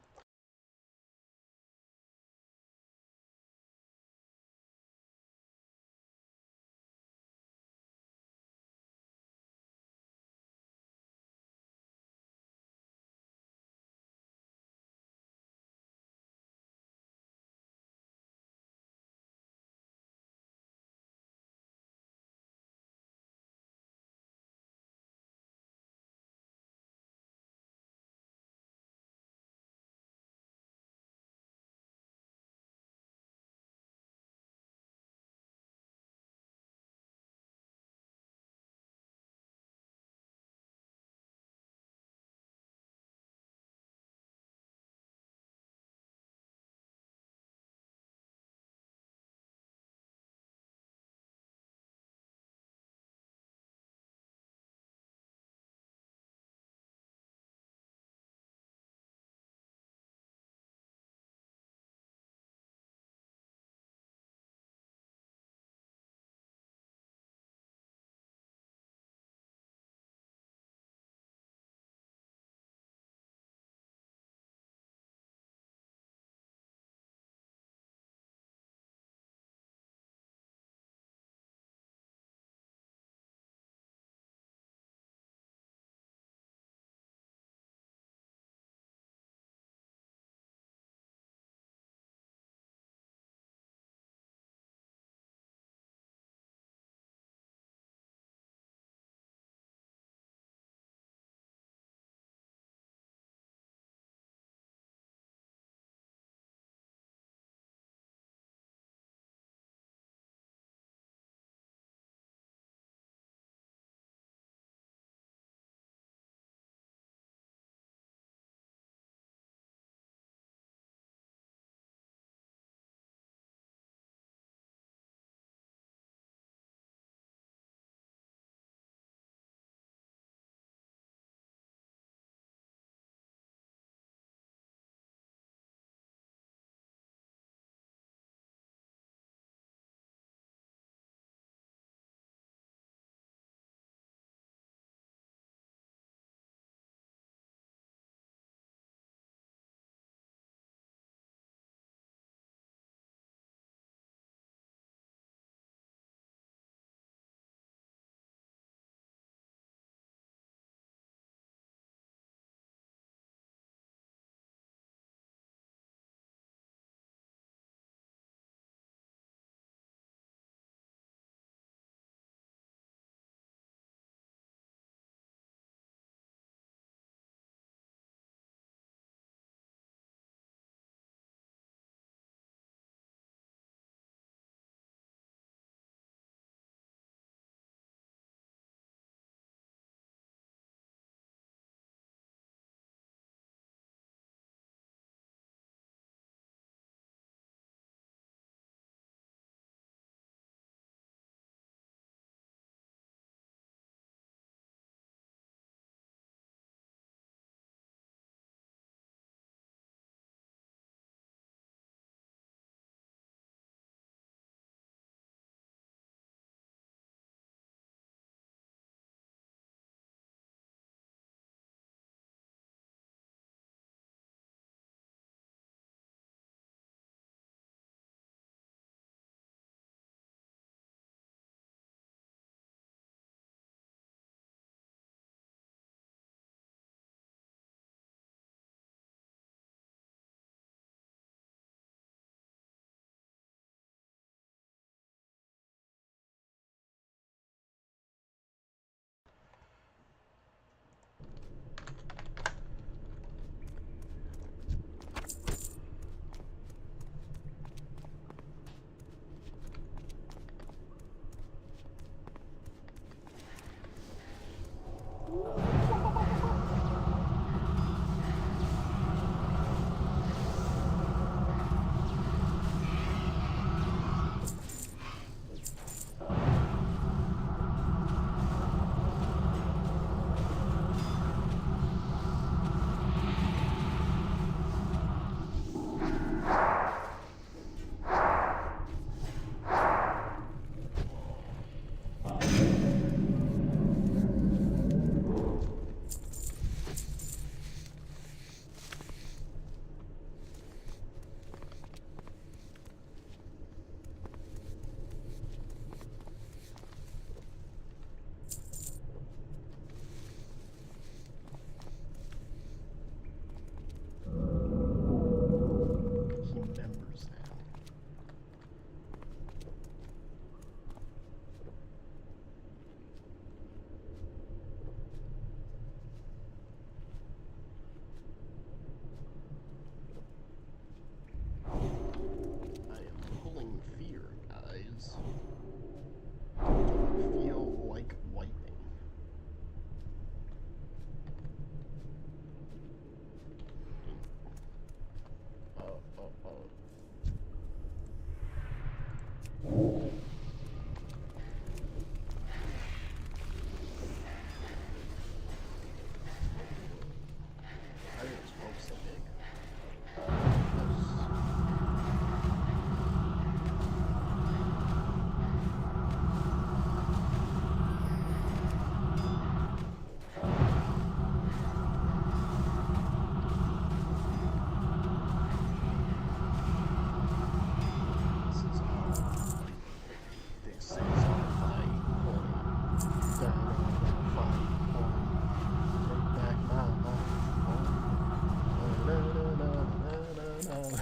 gonna...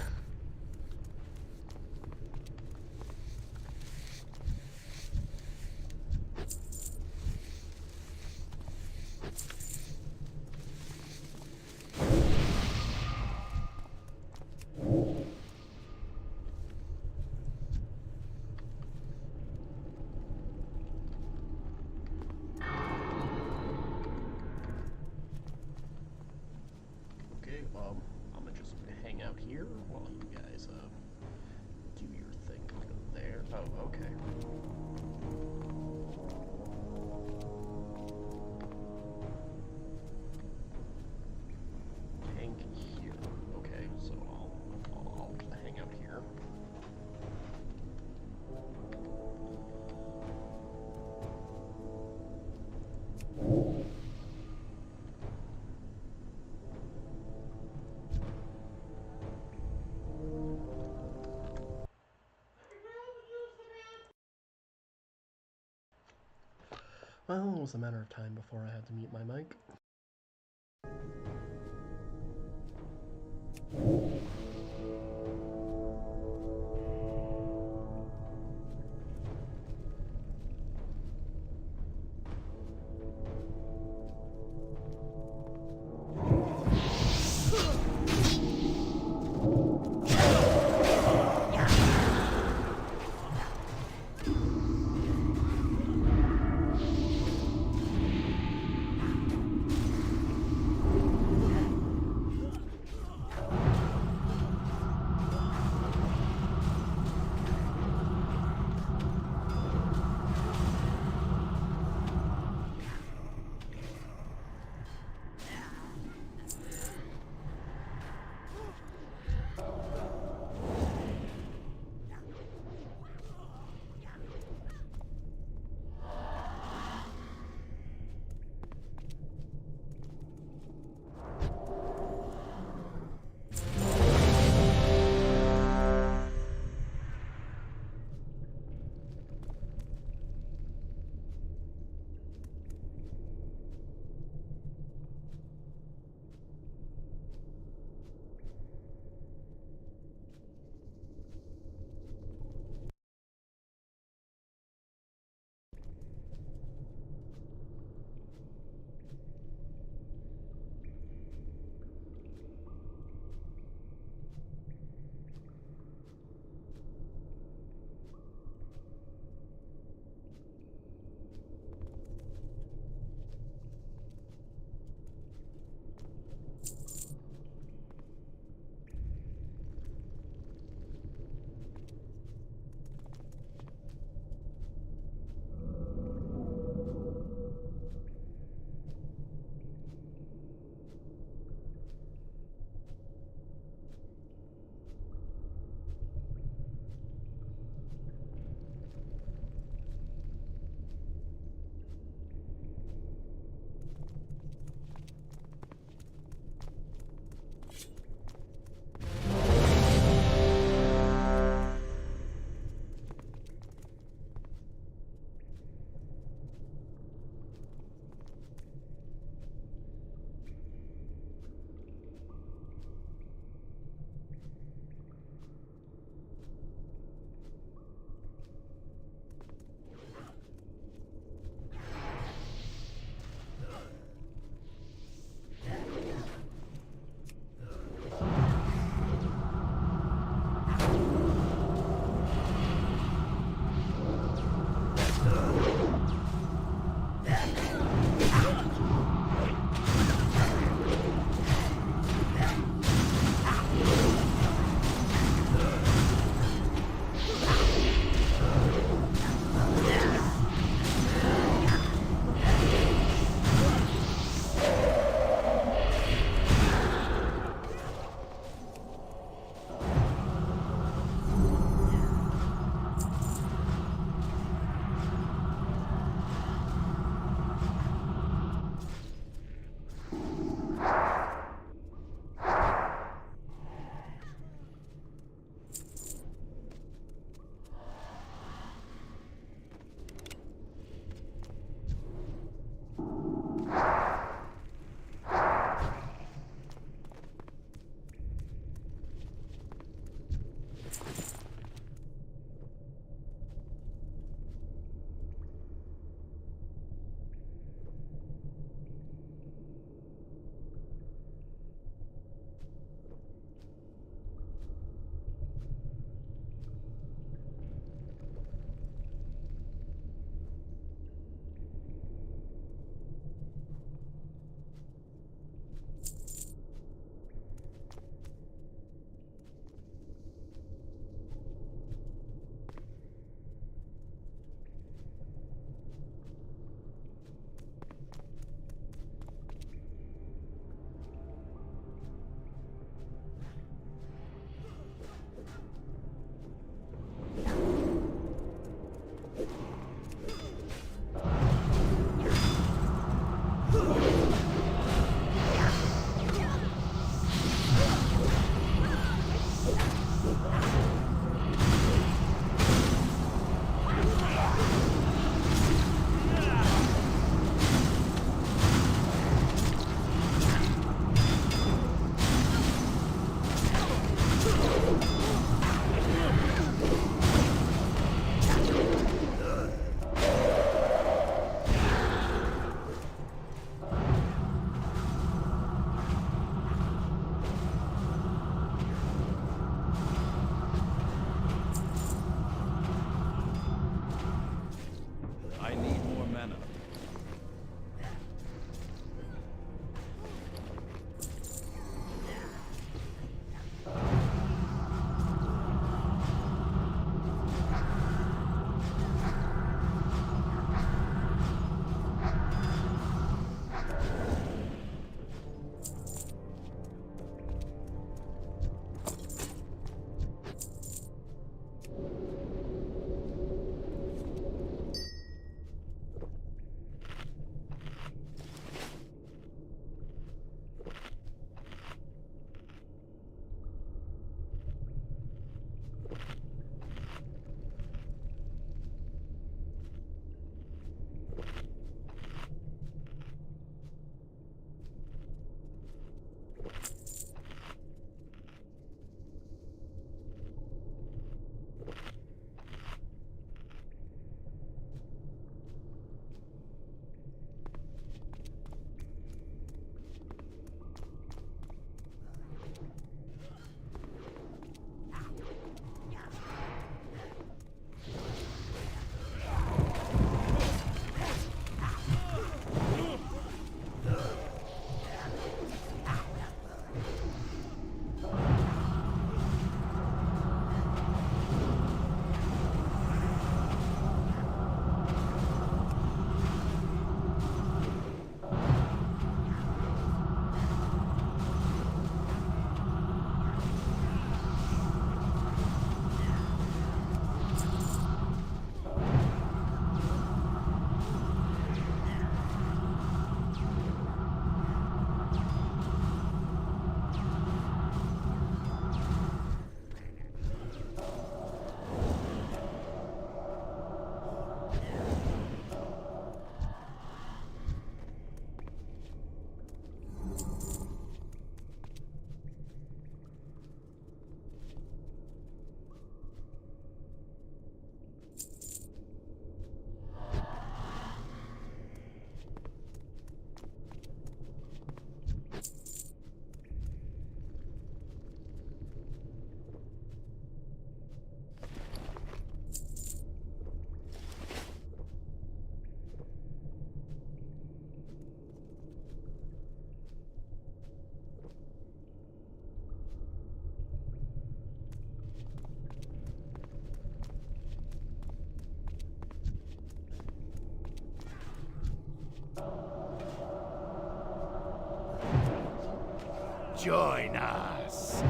Okay, I'm gonna just hang out here while you guys, do your thing over there. Oh, okay. Tank here. Okay, so I'll hang out here. Well, it was a matter of time before I had to mute my mic. Join us.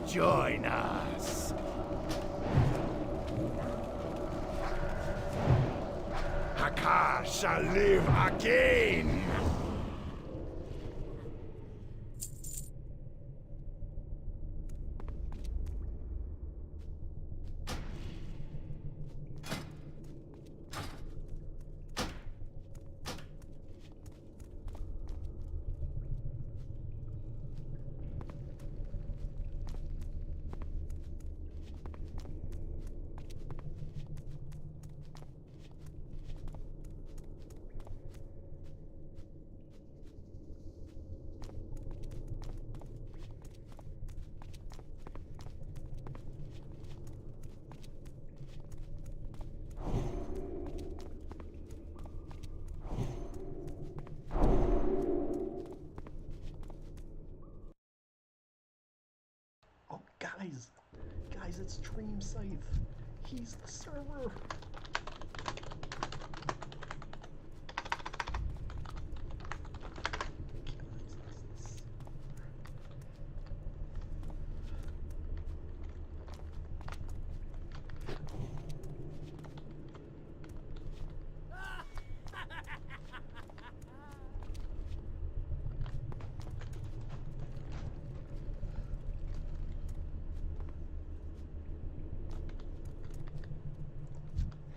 Join us. Hakar shall live again. Oh, guys, it's Dream Scythe. He's the server.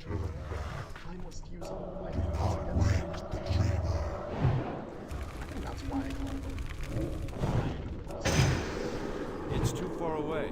I must use all my hands against him. I think that's why I called him. It's too far away.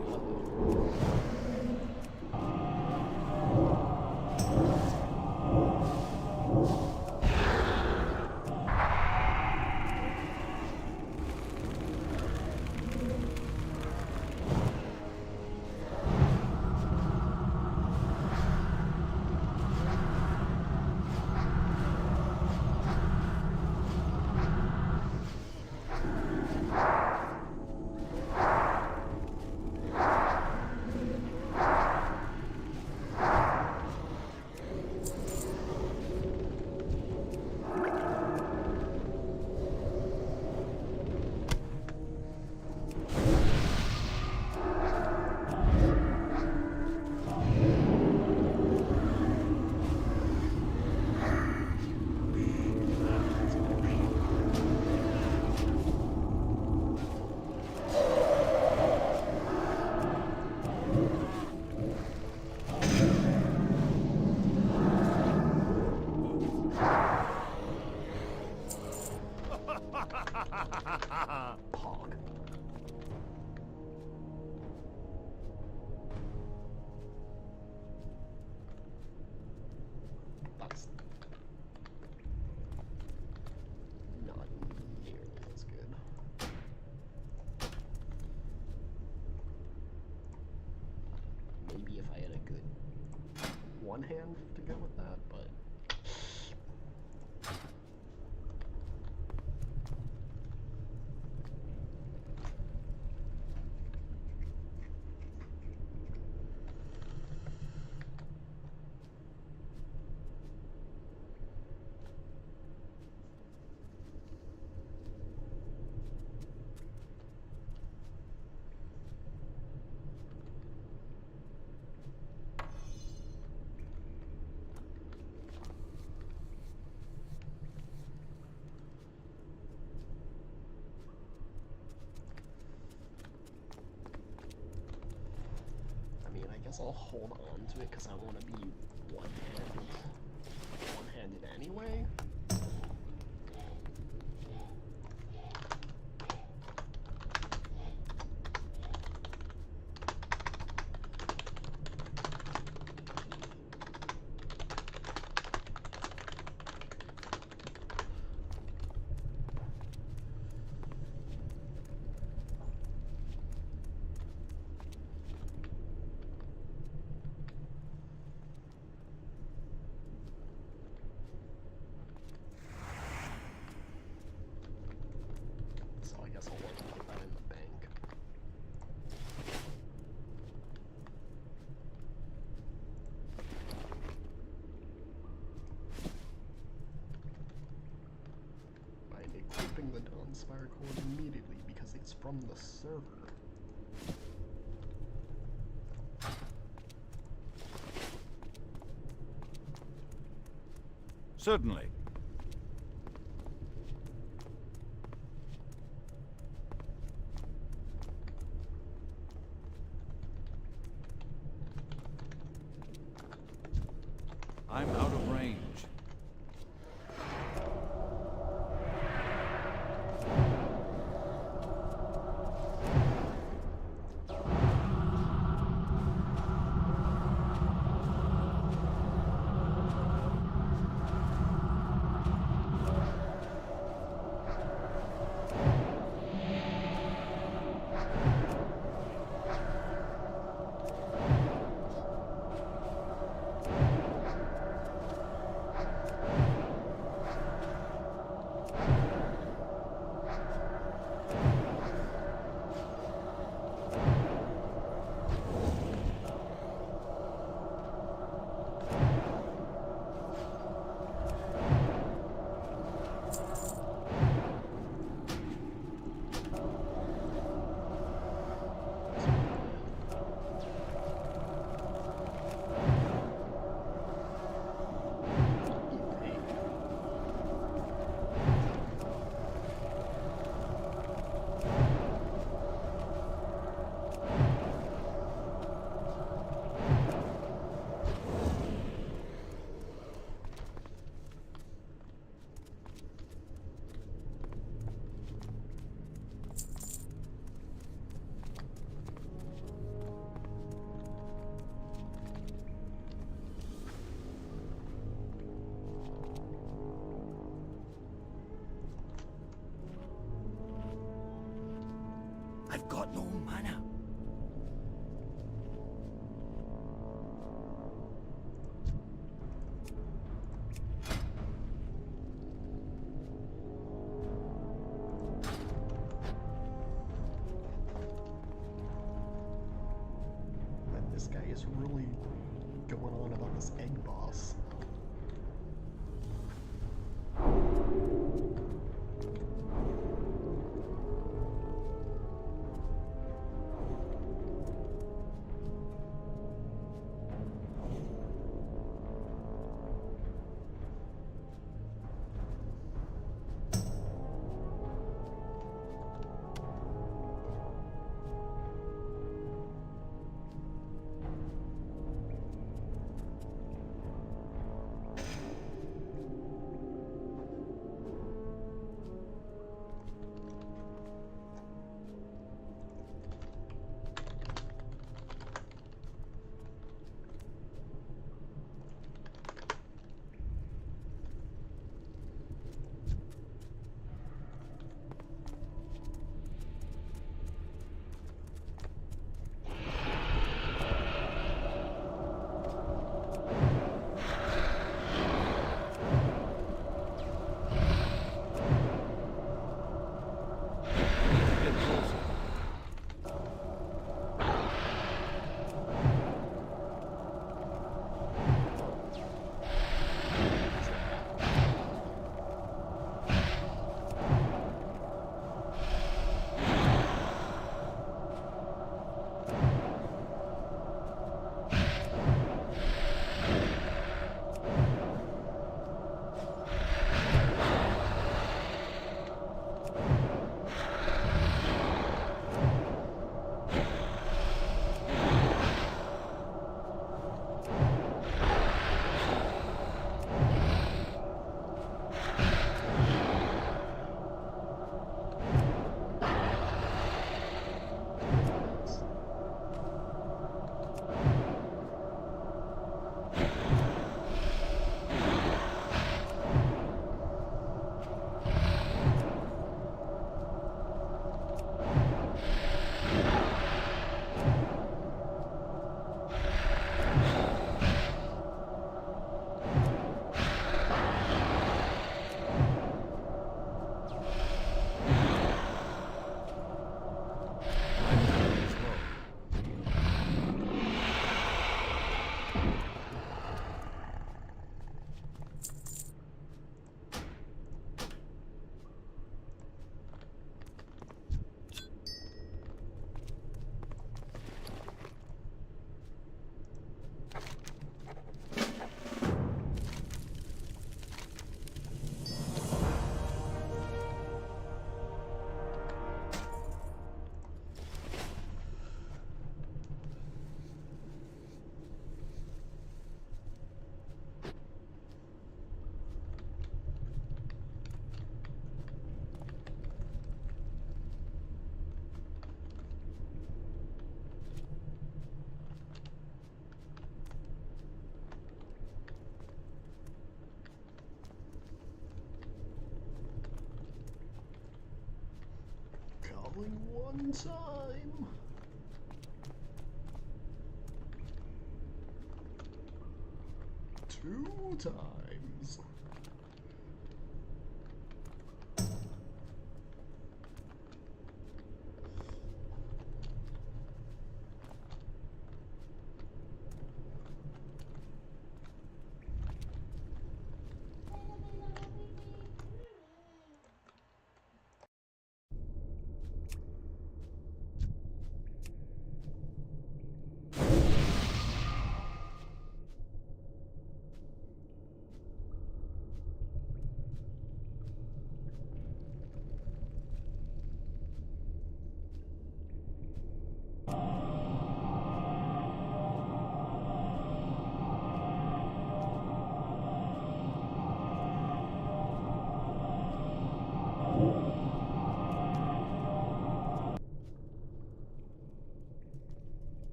Pog. That's not nearly as good. Maybe if I had a good one hand to go with that, but I guess I'll hold on to it because I want to be one-handed anyway. equipping the Dawnspire core immediately because it's from the server. Certainly. I'm out of range. I've got no mana. And this guy is really going on about this egg boss. Traveling one time. Two times.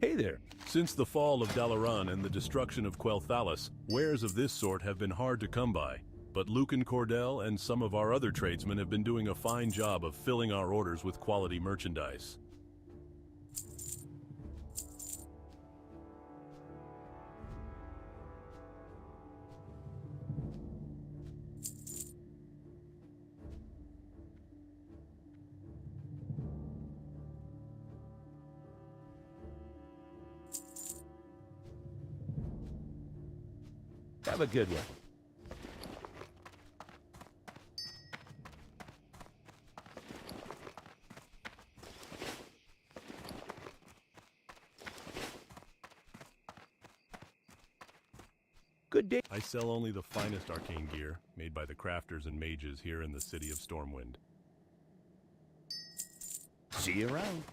Hey there! Since the fall of Dalaran and the destruction of Quel'Thalas, wares of this sort have been hard to come by. But Lucan Cordell and some of our other tradesmen have been doing a fine job of filling our orders with quality merchandise. Have a good one. Good day. I sell only the finest arcane gear, made by the crafters and mages here in the city of Stormwind. See you around.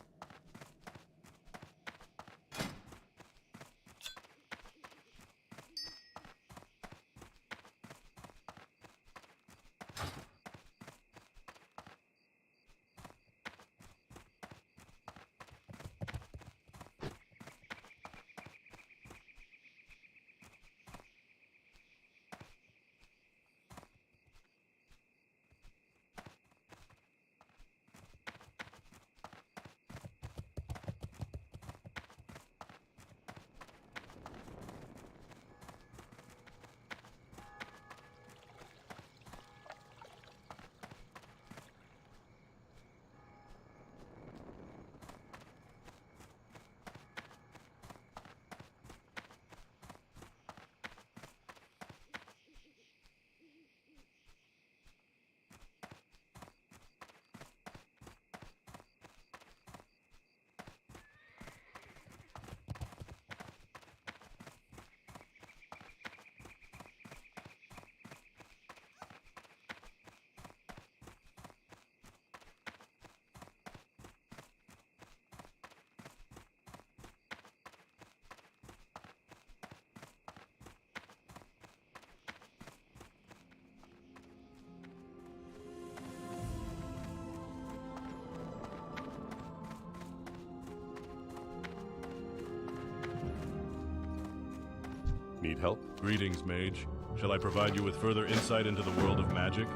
Need help? Greetings, mage. Shall I provide you with further insight into the world of magic?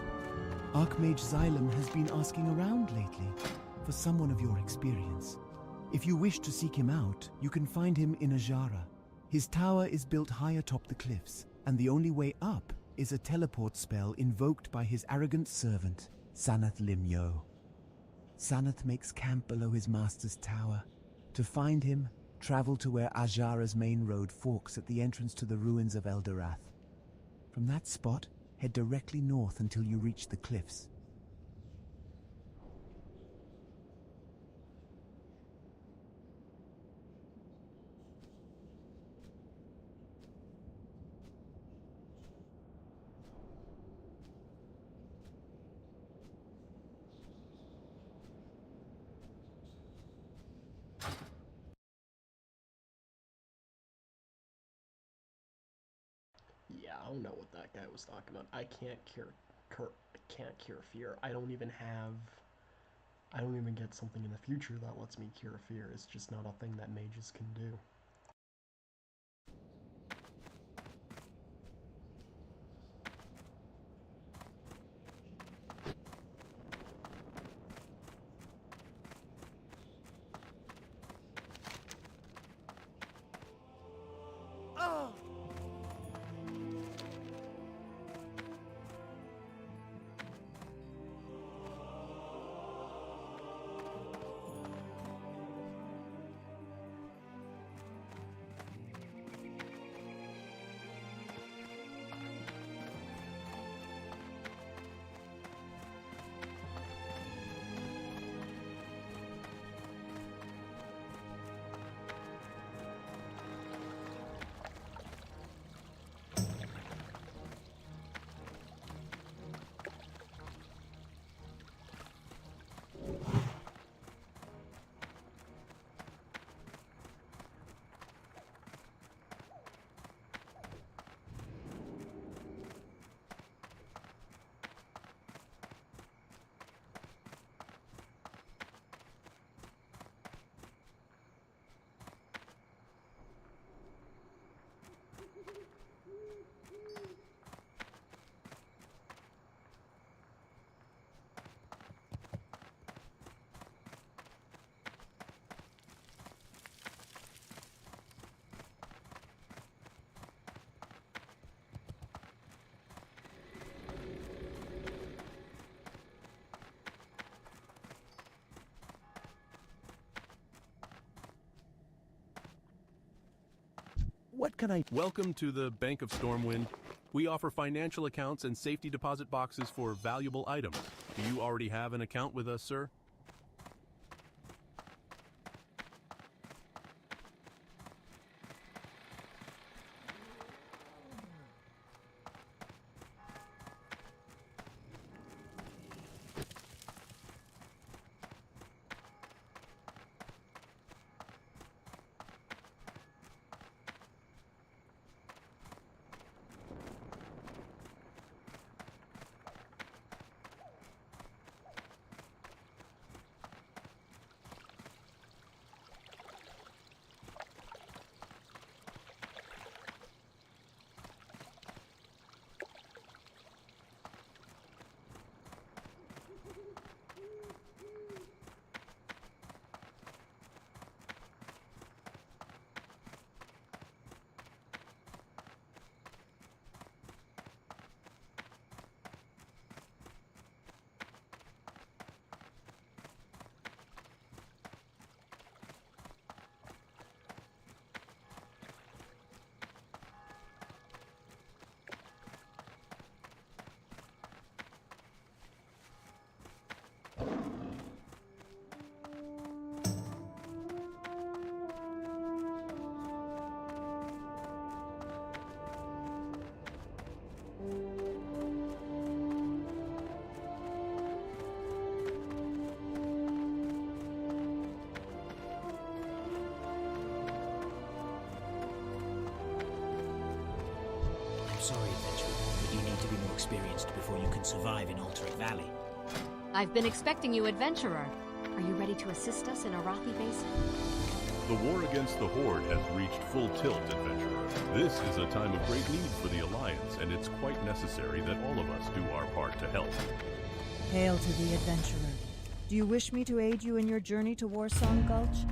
Archmage Xylem has been asking around lately for someone of your experience. If you wish to seek him out, you can find him in Ajara. His tower is built high atop the cliffs, and the only way up is a teleport spell invoked by his arrogant servant, Sanath Limyo. Sanath makes camp below his master's tower. To find him, travel to where Ajara's main road forks at the entrance to the ruins of Eldorath. From that spot, head directly north until you reach the cliffs. Yeah, I don't know what that guy was talking about. I can't cure fear. I don't even get something in the future that lets me cure fear. It's just not a thing that mages can do. What can I... Welcome to the Bank of Stormwind. We offer financial accounts and safety deposit boxes for valuable items. Do you already have an account with us, sir? Sorry, adventurer, but you need to be more experienced before you can survive in Alterac Valley. I've been expecting you, adventurer. Are you ready to assist us in Arathi Basin? The war against the Horde has reached full tilt, adventurer. This is a time of great need for the Alliance, and it's quite necessary that all of us do our part to help. Hail to the adventurer. Do you wish me to aid you in your journey to Warsong Gulch?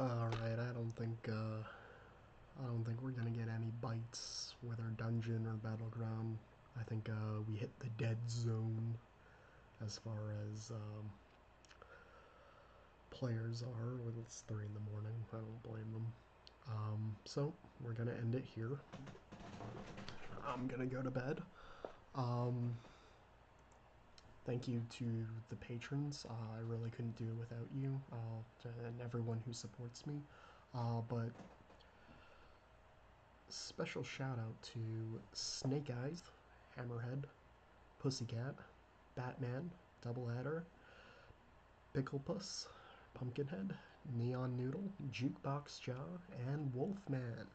Alright, I don't think we're gonna get any bites with our dungeon or battleground. I think we hit the dead zone as far as players are. Well, it's 3 in the morning. I don't blame them. So we're gonna end it here. I'm gonna go to bed. Thank you to the patrons. I really couldn't do it without you and everyone who supports me. But special shout out to Snake Eyes, Hammerhead, Pussycat, Batman, Double Adder, Picklepuss, Pumpkinhead, Neon Noodle, Jukebox Jaw, and Wolfman.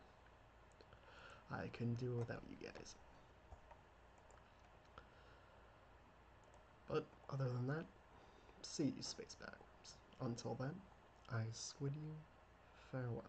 I couldn't do it without you guys. But other than that, see you, Spacebackers. Until then, I squid you farewell.